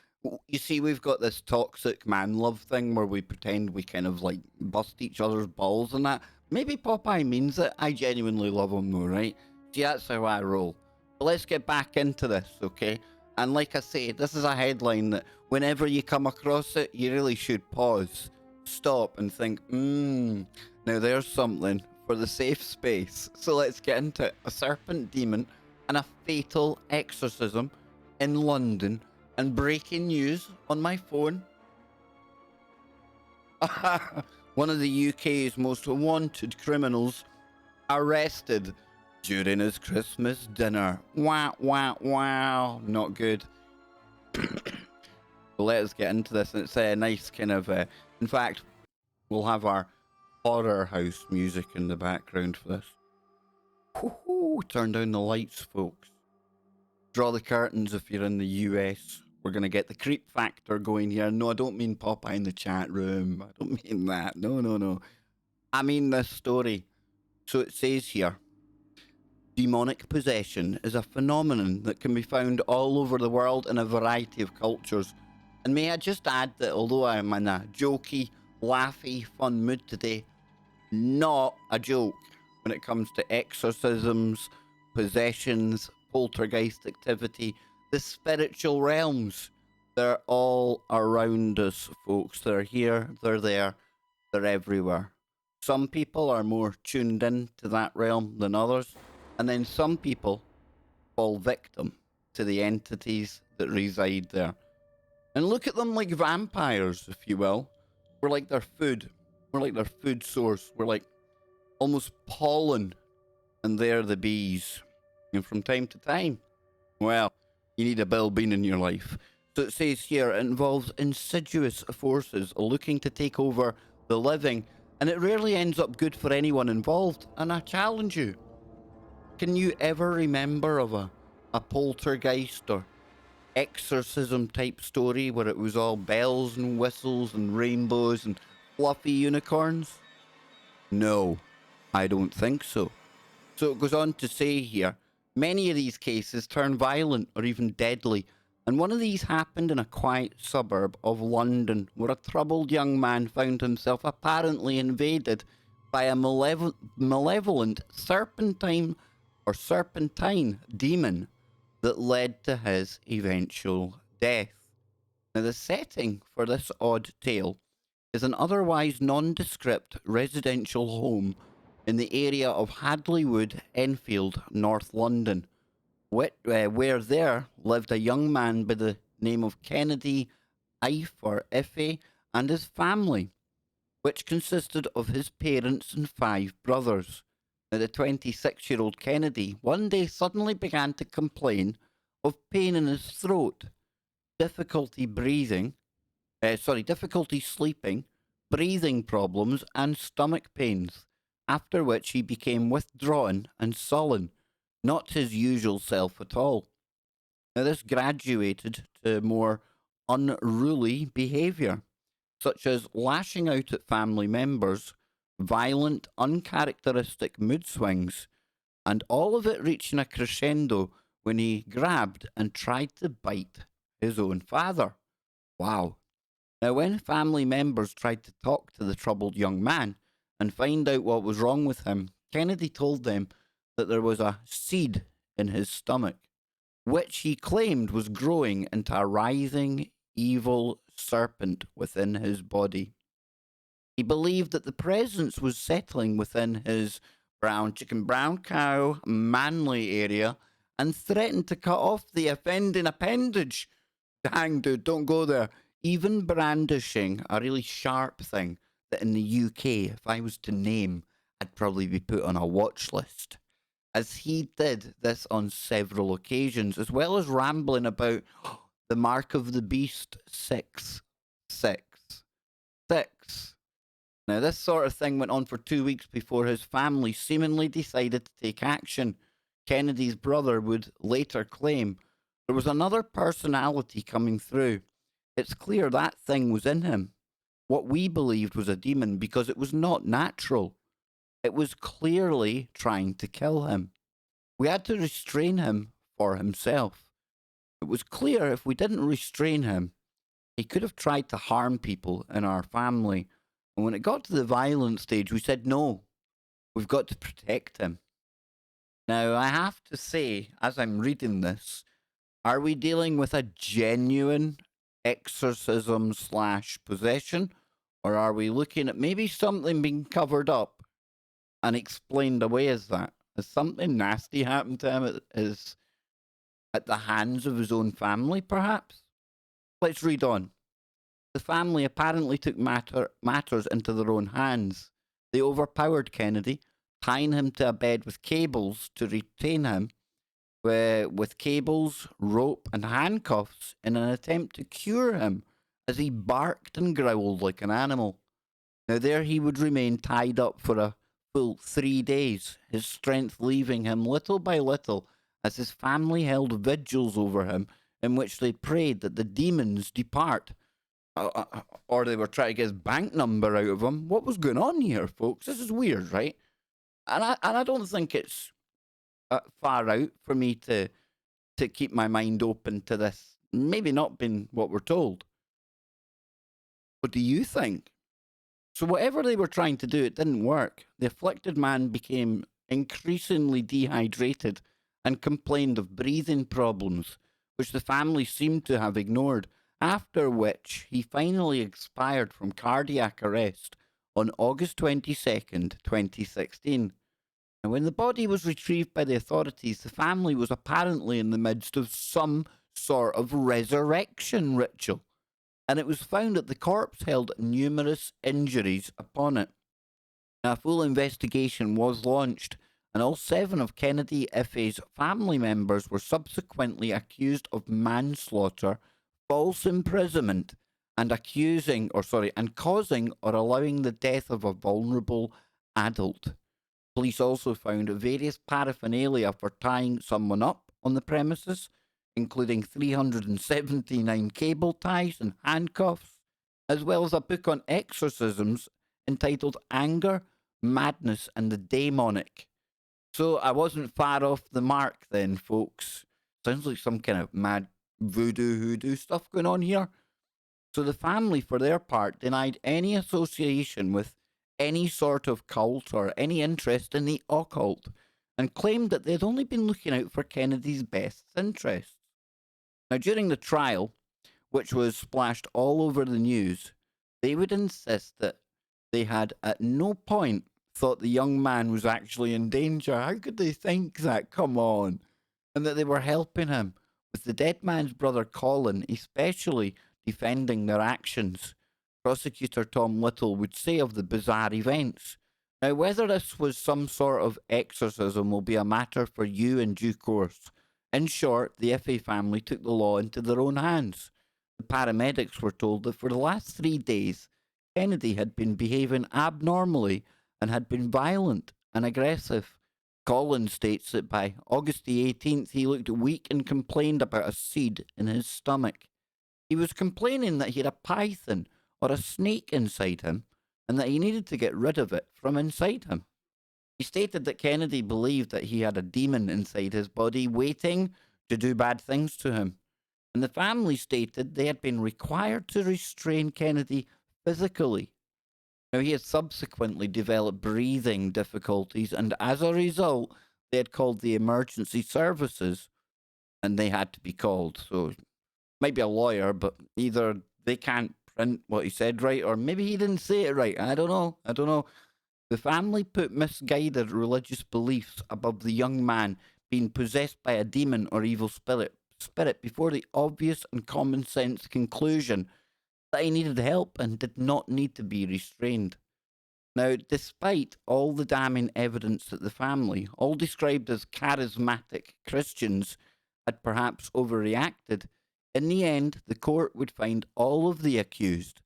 You see, we've got this toxic man love thing where we pretend we kind of like bust each other's balls and that. Maybe Popeye means it. I genuinely love him though, right? See, that's how I roll. But let's get back into this, okay? And like I say, this is a headline that whenever you come across it, you really should pause, stop, and think, now there's something for the safe space. So let's get into it. A serpent demon and a fatal exorcism in London. And breaking news on my phone. One of the UK's most wanted criminals arrested during his Christmas dinner. Wow, wow, wow. Not good. Let us get into this. And it's a nice kind of... in fact, we'll have our horror house music in the background for this. Woo-hoo, turn down the lights, folks. Draw the curtains if you're in the US. We're going to get the creep factor going here. No, I don't mean Popeye in the chat room. I don't mean that. No, no, no. I mean this story. So it says here, demonic possession is a phenomenon that can be found all over the world in a variety of cultures. And may I just add that although I'm in a jokey, laughy, fun mood today, not a joke when it comes to exorcisms, possessions, poltergeist activity, the spiritual realms. They're all around us, folks. They're here, they're there, they're everywhere. Some people are more tuned in to that realm than others, and then some people fall victim to the entities that reside there. And look at them like vampires, if you will. We're like their food. We're like their food source. We're like almost pollen, and they're the bees. And from time to time, well, you need a Bill Bean in your life. So it says here, it involves insidious forces looking to take over the living, and it rarely ends up good for anyone involved. And I challenge you, can you ever remember of a poltergeist or exorcism type story where it was all bells and whistles and rainbows and fluffy unicorns? No, I don't think so. So it goes on to say here, many of these cases turn violent or even deadly, and one of these happened in a quiet suburb of London where a troubled young man found himself apparently invaded by a malevolent serpentine demon that led to his eventual death. Now, the setting for this odd tale is an otherwise nondescript residential home in the area of Hadley Wood, Enfield, North London, where there lived a young man by the name of Kennedy Ife and his family, which consisted of his parents and 5 brothers. Now, the 26-year-old Kennedy one day suddenly began to complain of pain in his throat, difficulty sleeping, breathing problems, and stomach pains, after which he became withdrawn and sullen, not his usual self at all. Now, this graduated to more unruly behaviour, such as lashing out at family members, violent, uncharacteristic mood swings, and all of it reaching a crescendo when he grabbed and tried to bite his own father. Wow. Now, when family members tried to talk to the troubled young man and find out what was wrong with him, Kennedy told them that there was a seed in his stomach, which he claimed was growing into a writhing, evil serpent within his body. He believed that the presence was settling within his brown chicken, brown cow, Manly area, and threatened to cut off the offending appendage. Dang, dude, don't go there. Even brandishing a really sharp thing that in the UK, if I was to name, I'd probably be put on a watch list. As he did this on several occasions, as well as rambling about the mark of the beast 666. Now, this sort of thing went on for 2 weeks before his family seemingly decided to take action. Kennedy's brother would later claim there was another personality coming through. It's clear that thing was in him. What we believed was a demon because it was not natural. It was clearly trying to kill him. We had to restrain him for himself. It was clear if we didn't restrain him, he could have tried to harm people in our family. And when it got to the violent stage, we said, no, we've got to protect him. Now, I have to say, as I'm reading this, are we dealing with a genuine exorcism / possession? Or are we looking at maybe something being covered up and explained away as that? Has something nasty happened to him at the hands of his own family, perhaps? Let's read on. The family apparently took matters into their own hands. They overpowered Kennedy, tying him to a bed with cables to retain him, with cables, rope, and handcuffs in an attempt to cure him as he barked and growled like an animal. Now, there he would remain tied up for a full 3 days, his strength leaving him little by little as his family held vigils over him in which they prayed that the demons depart. Or they were trying to get his bank number out of him. What was going on here, folks? This is weird, right? And I don't think it's far out for me to keep my mind open to this. Maybe not been what we're told. What do you think? So whatever they were trying to do, it didn't work. The afflicted man became increasingly dehydrated and complained of breathing problems, which the family seemed to have ignored, after which he finally expired from cardiac arrest on August 22nd, 2016. And when the body was retrieved by the authorities, the family was apparently in the midst of some sort of resurrection ritual, and it was found that the corpse held numerous injuries upon it. Now, a full investigation was launched, and all 7 of Kennedy Iffe's family members were subsequently accused of manslaughter, false imprisonment, and causing or allowing the death of a vulnerable adult. Police also found various paraphernalia for tying someone up on the premises, including 379 cable ties and handcuffs, as well as a book on exorcisms entitled Anger, Madness, and the Demonic. So I wasn't far off the mark then, folks. Sounds like some kind of mad hoodoo stuff going on here. So the family, for their part, denied any association with any sort of cult or any interest in the occult, and claimed that they'd only been looking out for Kennedy's best interests. Now, during the trial, which was splashed all over the news, they would insist that they had at no point thought the young man was actually in danger. How could they think that? Come on. And that they were helping him, with the dead man's brother Colin especially defending their actions. Prosecutor Tom Little would say of the bizarre events. Now, whether this was some sort of exorcism will be a matter for you in due course. In short, the Iffy family took the law into their own hands. The paramedics were told that for the last 3 days, Kennedy had been behaving abnormally and had been violent and aggressive. Collins states that by August the 18th, he looked weak and complained about a seed in his stomach. He was complaining that he had a python or a snake inside him, and that he needed to get rid of it from inside him. He stated that Kennedy believed that he had a demon inside his body waiting to do bad things to him. And the family stated they had been required to restrain Kennedy physically. Now, he had subsequently developed breathing difficulties, and as a result, they had called the emergency services, and they had to be called. So, might be a lawyer, but either they can't print what he said right, or maybe he didn't say it right. I don't know. The family put misguided religious beliefs above the young man being possessed by a demon or evil spirit before the obvious and common sense conclusion that he needed help and did not need to be restrained. Now, despite all the damning evidence that the family, all described as charismatic Christians, had perhaps overreacted, in the end, the court would find all of the accused,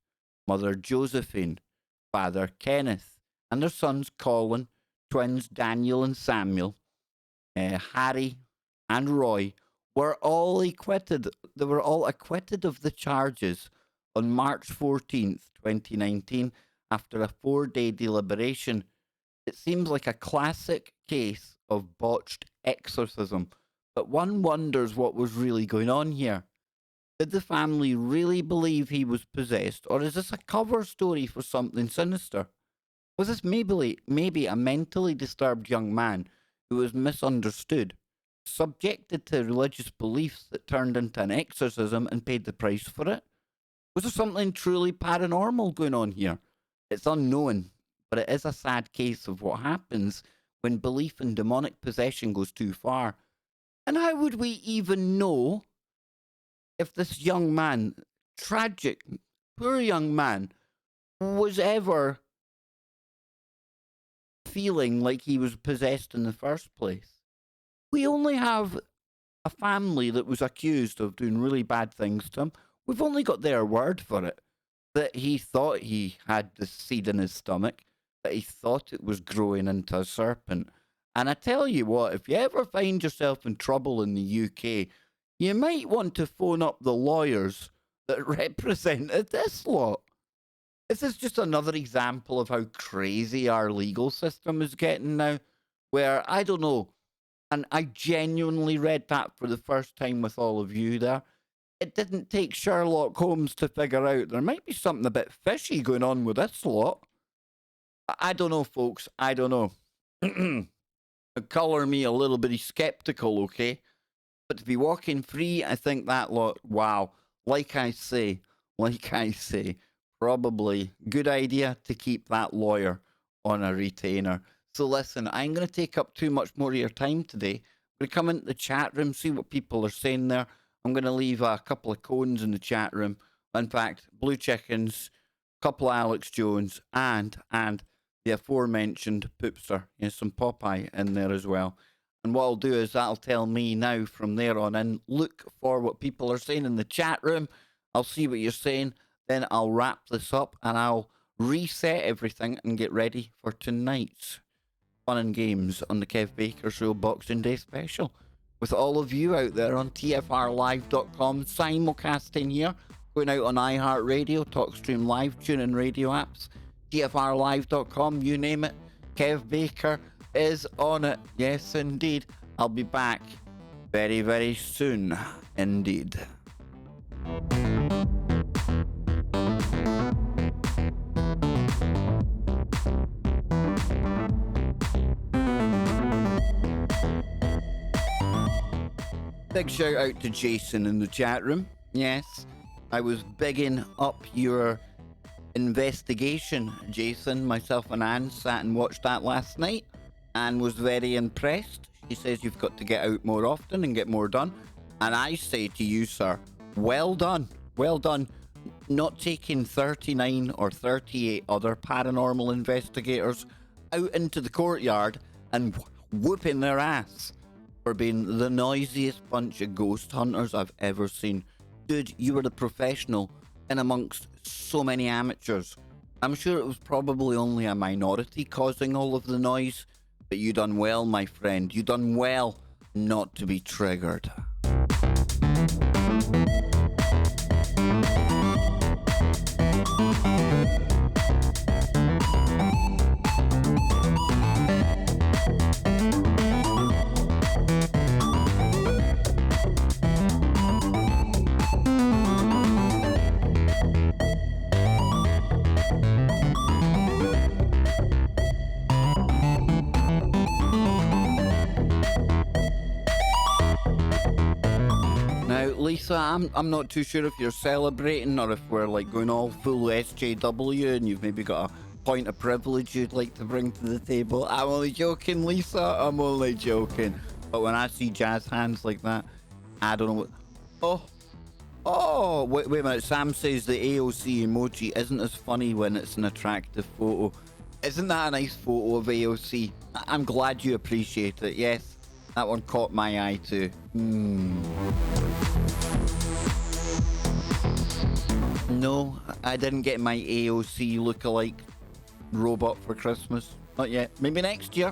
Mother Josephine, Father Kenneth, and their sons Colin, twins Daniel and Samuel, Harry and Roy, were all acquitted. They were all acquitted of the charges on March 14th, 2019, after a 4-day deliberation. It seems like a classic case of botched exorcism, but one wonders what was really going on here. Did the family really believe he was possessed, or is this a cover story for something sinister? Was this maybe a mentally disturbed young man who was misunderstood, subjected to religious beliefs that turned into an exorcism and paid the price for it? Was there something truly paranormal going on here? It's unknown, but it is a sad case of what happens when belief in demonic possession goes too far. And how would we even know if this young man, tragic, poor young man, was ever feeling like he was possessed in the first place? We only have a family that was accused of doing really bad things to him. We've only got their word for it, that he thought he had the seed in his stomach, that he thought it was growing into a serpent. And I tell you what, if you ever find yourself in trouble in the UK, you might want to phone up the lawyers that represented this lot. This is just another example of how crazy our legal system is getting now, where, I don't know, and I genuinely read that for the first time with all of you there. It didn't take Sherlock Holmes to figure out there might be something a bit fishy going on with this lot. I don't know, folks. I don't know. Colour me a little bit skeptical, okay? But to be walking free, I think that lot, wow. Like I say, probably good idea to keep that lawyer on a retainer. So listen, I'm going to take up too much more of your time today. I'm going to come into the chat room, see what people are saying there. I'm going to leave a couple of cones in the chat room. In fact, Blue Chickens, a couple of Alex Jones, and the aforementioned Poopster. There's some Popeye in there as well. And what I'll do is that'll tell me now from there on in. Look for what people are saying in the chat room. I'll see what you're saying. Then I'll wrap this up and I'll reset everything and get ready for tonight's fun and games on the Kev Baker Show Boxing Day special. With all of you out there on tfrlive.com, simulcasting here, going out on iHeartRadio, TalkStream Live, TuneIn Radio apps, tfrlive.com, you name it. Kev Baker is on it. Yes, indeed. I'll be back very, very soon. Indeed. Big shout out to Jason in the chat room. Yes, I was bigging up your investigation, Jason. Myself and Anne sat and watched that last night and was very impressed. She says you've got to get out more often and get more done. And I say to you, sir, well done. Well done. Not taking 39 or 38 other paranormal investigators out into the courtyard and whooping their ass for being the noisiest bunch of ghost hunters I've ever seen. Dude, you were the professional in amongst so many amateurs. I'm sure it was probably only a minority causing all of the noise, but you done well, my friend. You done well not to be triggered. Lisa, I'm not too sure if you're celebrating or if we're like going all full SJW and you've maybe got a point of privilege you'd like to bring to the table? I'm only joking, Lisa. I'm only joking. But when I see jazz hands like that, I don't know what... Oh, wait a minute. Sam says the AOC emoji isn't as funny when it's an attractive photo. Isn't that a nice photo of AOC? I'm glad you appreciate it. Yes, that one caught my eye too. No, I didn't get my AOC lookalike robot for Christmas. Not yet. Maybe next year.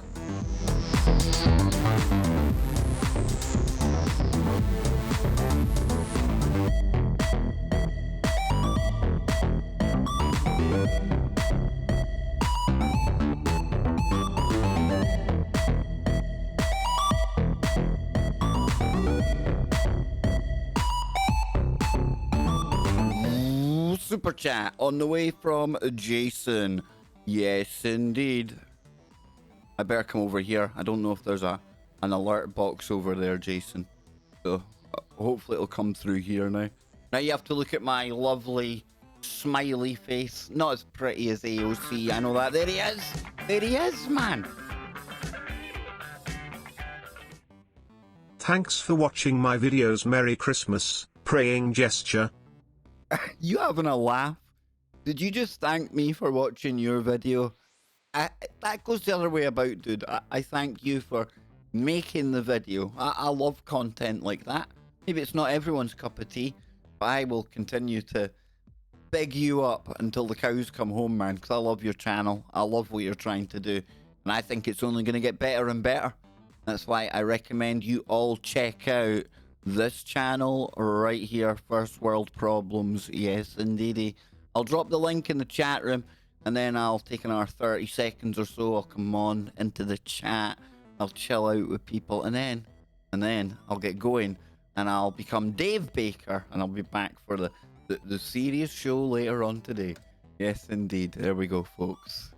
Super chat on the way from Jason. Yes, indeed. I better come over here. I don't know if there's an alert box over there, Jason. So hopefully it'll come through here now. Now you have to look at my lovely smiley face. Not as pretty as AOC. I know that. There he is. There he is, man. Thanks for watching my videos. Merry Christmas. Praying gesture. You having a laugh? Did you just thank me for watching your video? That goes the other way about, dude. I thank you for making the video. I love content like that. Maybe it's not everyone's cup of tea, but I will continue to big you up until the cows come home, man, because I love your channel. I love what you're trying to do, and I think it's only going to get better and better. That's why I recommend you all check out this channel right here, First World Problems. Yes, indeedy. I'll drop the link in the chat room, and then I'll take another 30 seconds or so. I'll come on into the chat. I'll chill out with people, and then I'll get going, and I'll become Dave Baker, and I'll be back for the serious show later on today. Yes, indeed. There we go, folks.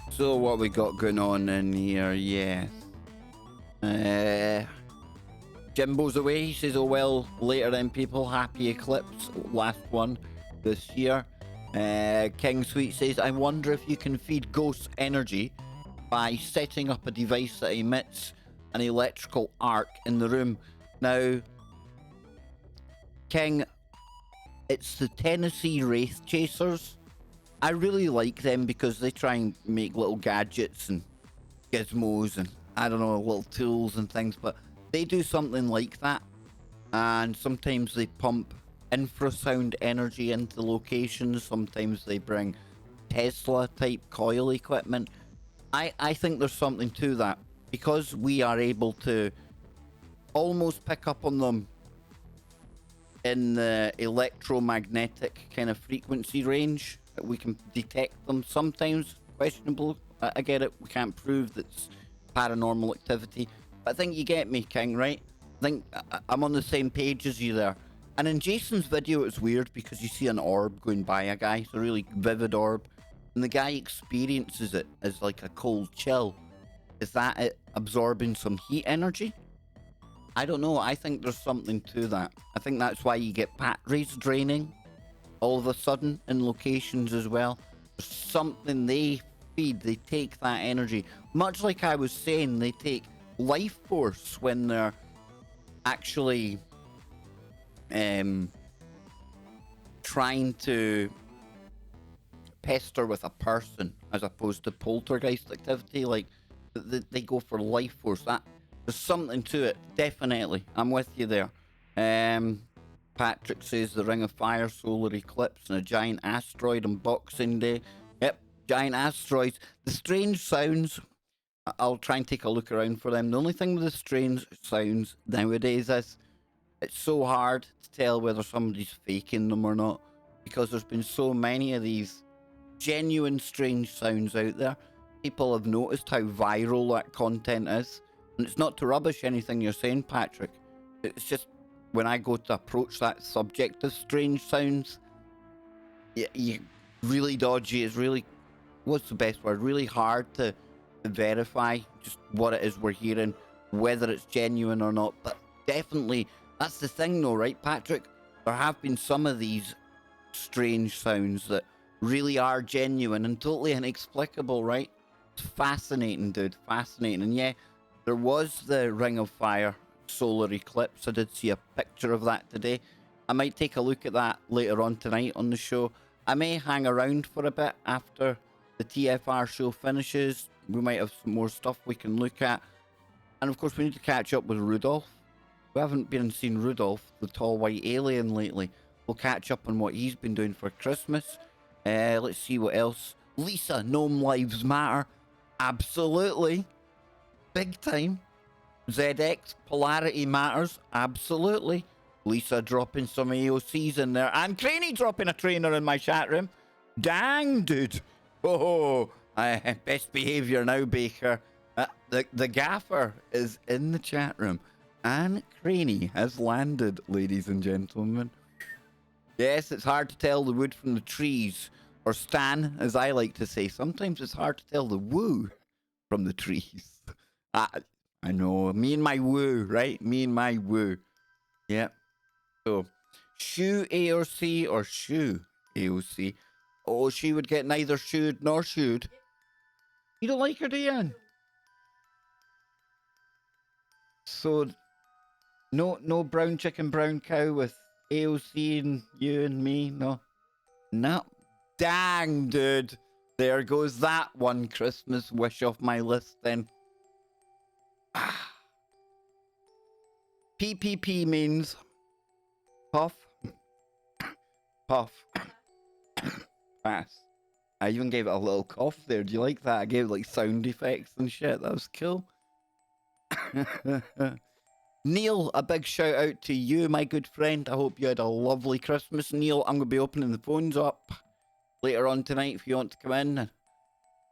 So what we got going on in here? Yes. Jimbo's away. He says, oh well, later then people. Happy eclipse. Last one this year. King Sweet says, I wonder if you can feed ghosts energy by setting up a device that emits an electrical arc in the room. Now, King, it's the Tennessee Wraith Chasers. I really like them because they try and make little gadgets and gizmos and, I don't know, little tools and things, but they do something like that. And sometimes they pump infrasound energy into locations. Sometimes they bring Tesla type coil equipment. I think there's something to that because we are able to almost pick up on them in the electromagnetic kind of frequency range. We can detect them sometimes, questionable. I get it, we can't prove that's paranormal activity. But I think you get me, King, right? I think I'm on the same page as you there. And in Jason's video, it's weird because you see an orb going by a guy. It's a really vivid orb. And the guy experiences it as like a cold chill. Is that it absorbing some heat energy? I don't know. I think there's something to that. I think that's why you get batteries draining all of a sudden in locations as well. There's something they feed. They take that energy. Much like I was saying, they take life force when they're actually trying to pester with a person as opposed to poltergeist activity. Like they go for life force. There's something to it, definitely. I'm with you there. Patrick says the Ring of Fire solar eclipse and a giant asteroid on Boxing Day. Yep, giant asteroids. The strange sounds, I'll try and take a look around for them. The only thing with the strange sounds nowadays is it's so hard to tell whether somebody's faking them or not, because there's been so many of these genuine strange sounds out there. People have noticed how viral that content is. And it's not to rubbish anything you're saying, Patrick. It's just when I go to approach that subject of strange sounds, you really dodgy. It's really, what's the best word? Really hard to verify just what it is we're hearing, whether it's genuine or not. But definitely, that's the thing though, right, Patrick? There have been some of these strange sounds that really are genuine and totally inexplicable, right? It's fascinating, dude. Fascinating. And yeah, there was the Ring of Fire solar eclipse. I did see a picture of that today. I might take a look at that later on tonight on the show. I may hang around for a bit after the TFR show finishes. We might have some more stuff we can look at. And of course, we need to catch up with Rudolph. We haven't been and seen Rudolph, the tall white alien, lately. We'll catch up on what he's been doing for Christmas. Let's see what else. Lisa, Gnome Lives Matter. Absolutely. Big time. ZX, Polarity Matters. Absolutely. Lisa dropping some AOCs in there. And Craney dropping a trainer in my chat room. Dang, dude. Oh, best behaviour now, Baker. The gaffer is in the chat room. And Craney has landed, ladies and gentlemen. Yes, it's hard to tell the wood from the trees. Or Stan, as I like to say. Sometimes it's hard to tell the woo from the trees. I know. Me and my woo, right? Me and my woo. Yeah. So, shoe AOC or shoe AOC? Oh, she would get neither shoed nor shoed. You don't like her, do you? So, no brown chicken, brown cow with AOC and you and me? No. No. Dang, dude. There goes that one Christmas wish off my list then. PPP means puff, puff, pass. I even gave it a little cough there. Do you like that? I gave like sound effects and shit. That was cool. Neil, a big shout out to you, my good friend. I hope you had a lovely Christmas. Neil, I'm going to be opening the phones up later on tonight if you want to come in and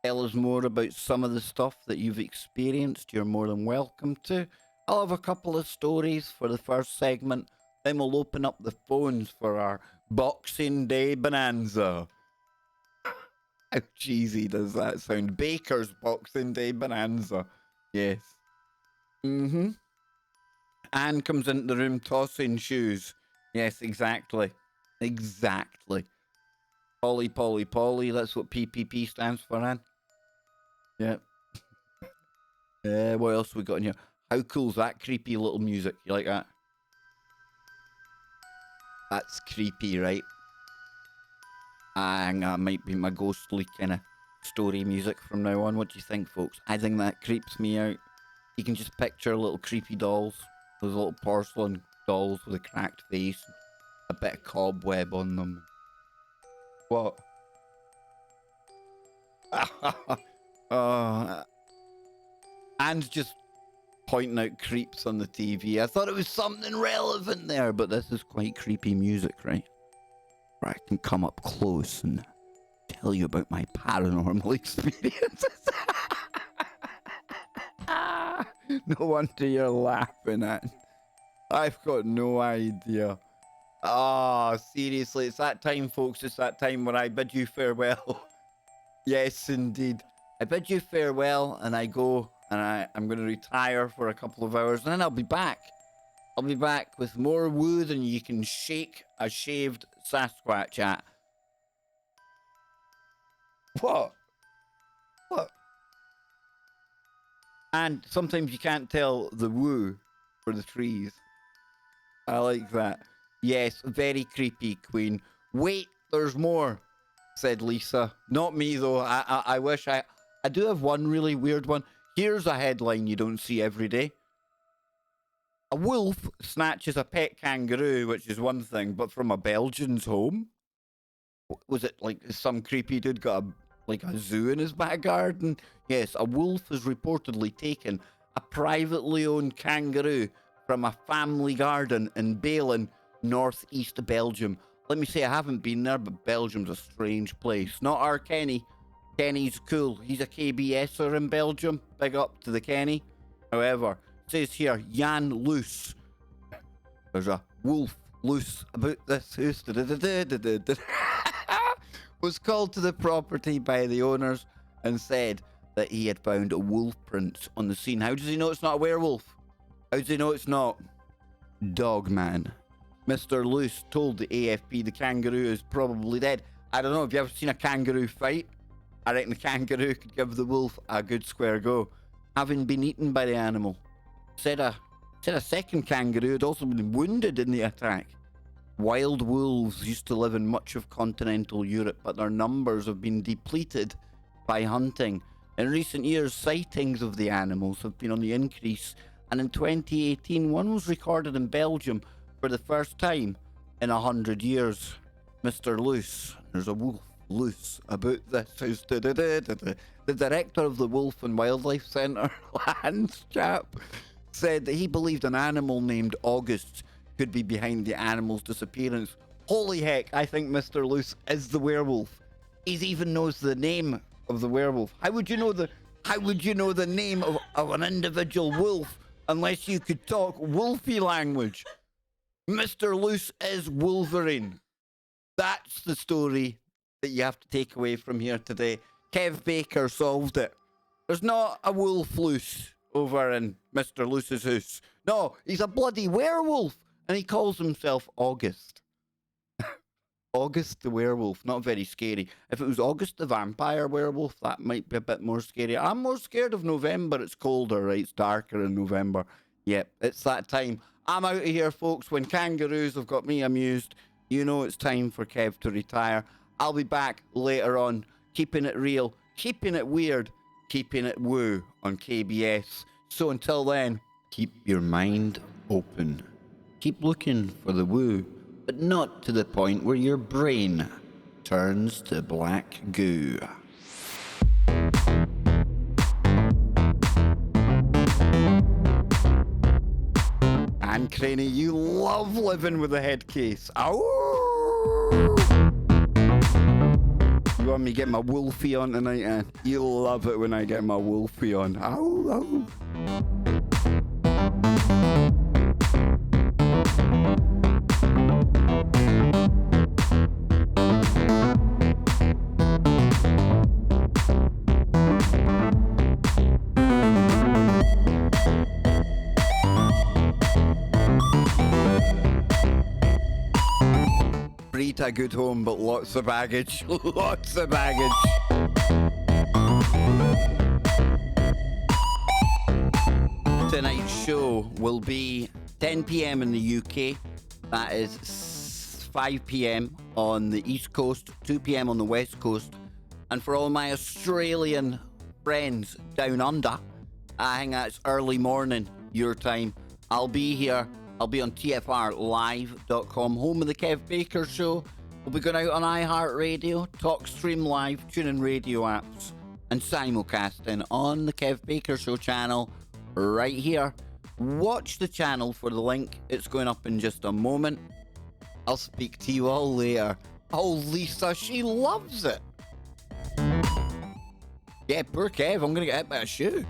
tell us more about some of the stuff that you've experienced. You're more than welcome to. I'll have a couple of stories for the first segment. Then we'll open up the phones for our Boxing Day Bonanza. How cheesy does that sound? Baker's Boxing Day Bonanza. Yes. Anne comes into the room tossing shoes. Yes, exactly. Exactly. Polly, Polly, Polly. That's what PPP stands for, Anne. Yep. What else we got in here? How cool's that creepy little music? You like that? That's creepy, right? I think that might be my ghostly kind of story music from now on. What do you think, folks? I think that creeps me out. You can just picture little creepy dolls. Those little porcelain dolls with a cracked face. A bit of cobweb on them. What? And just pointing out creeps on the TV. I thought it was something relevant there, but this is quite creepy music, right? Where I can come up close and tell you about my paranormal experiences. No wonder you're laughing at. I've got no idea. Ah, seriously, it's that time, folks. It's that time when I bid you farewell. Yes, indeed. I bid you farewell and I go and I'm going to retire for a couple of hours and then I'll be back. I'll be back with more woo than you can shake a shaved Sasquatch at. What? What? And sometimes you can't tell the woo for the trees. I like that. Yes, very creepy, Queen. Wait, there's more, said Lisa. Not me, though. I wish I do have one really weird one. Here's a headline you don't see every day. A wolf snatches a pet kangaroo, which is one thing, but from a Belgian's home? Was it like some creepy dude got like a zoo in his back garden. Yes, a wolf has reportedly taken a privately owned kangaroo from a family garden in Balen, northeast Belgium. Let me say, I haven't been there, but Belgium's a strange place. Not our Kenny. Kenny's cool. He's a KBSer in Belgium. Big up to the Kenny. However, it says here, Jan Loos. There's a wolf loose about this house. Was called to the property by the owners and said that he had found a wolf prints on the scene. How does he know it's not a werewolf? How does he know it's not? Dogman. Mr. Loose told the AFP the kangaroo is probably dead. I don't know, have you ever seen a kangaroo fight? I reckon the kangaroo could give the wolf a good square go, having been eaten by the animal. Said a second kangaroo had also been wounded in the attack. Wild wolves used to live in much of continental Europe, but their numbers have been depleted by hunting. In recent years, sightings of the animals have been on the increase, and in 2018, one was recorded in Belgium for the first time in 100 years. Mr. Loose, there's a wolf loose about this house. The director of the Wolf and Wildlife Centre, Lance chap, said that he believed an animal named August could be behind the animal's disappearance. Holy heck, I think Mr. Loose is the werewolf. He even knows the name of the werewolf. How would you know the name of an individual wolf unless you could talk wolfy language? Mr. Loose is Wolverine. That's the story that you have to take away from here today. Kev Baker solved it. There's not a wolf loose over in Mr. Loose's house. No, he's a bloody werewolf, and he calls himself August. August the werewolf, not very scary. If it was August the vampire werewolf, that might be a bit more scary. I'm more scared of November. It's colder, right? It's darker in November. Yep, it's that time. I'm out of here, folks. When kangaroos have got me amused, you know it's time for Kev to retire. I'll be back later on, keeping it real, keeping it weird, keeping it woo on KBS. So until then, keep your mind open. Keep looking for the woo, but not to the point where your brain turns to black goo. And Craney, you love living with a head case. Ow! You want me to get my wolfie on tonight, eh? You love it when I get my wolfie on. Ow, ow. A good home, but lots of baggage. Lots of baggage. Tonight's show will be 10 p.m. in the UK. That is 5 p.m. on the East Coast, 2 p.m. on the West Coast. And for all my Australian friends down under, I think that's early morning, your time. I'll be here. I'll be on TFRlive.com, home of the Kev Baker Show. We'll be going out on iHeartRadio, TalkStream Live, TuneIn Radio apps, and simulcasting on the Kev Baker Show channel right here. Watch the channel for the link. It's going up in just a moment. I'll speak to you all later. Oh, Lisa, she loves it. Yeah, poor Kev. I'm going to get hit by a shoe.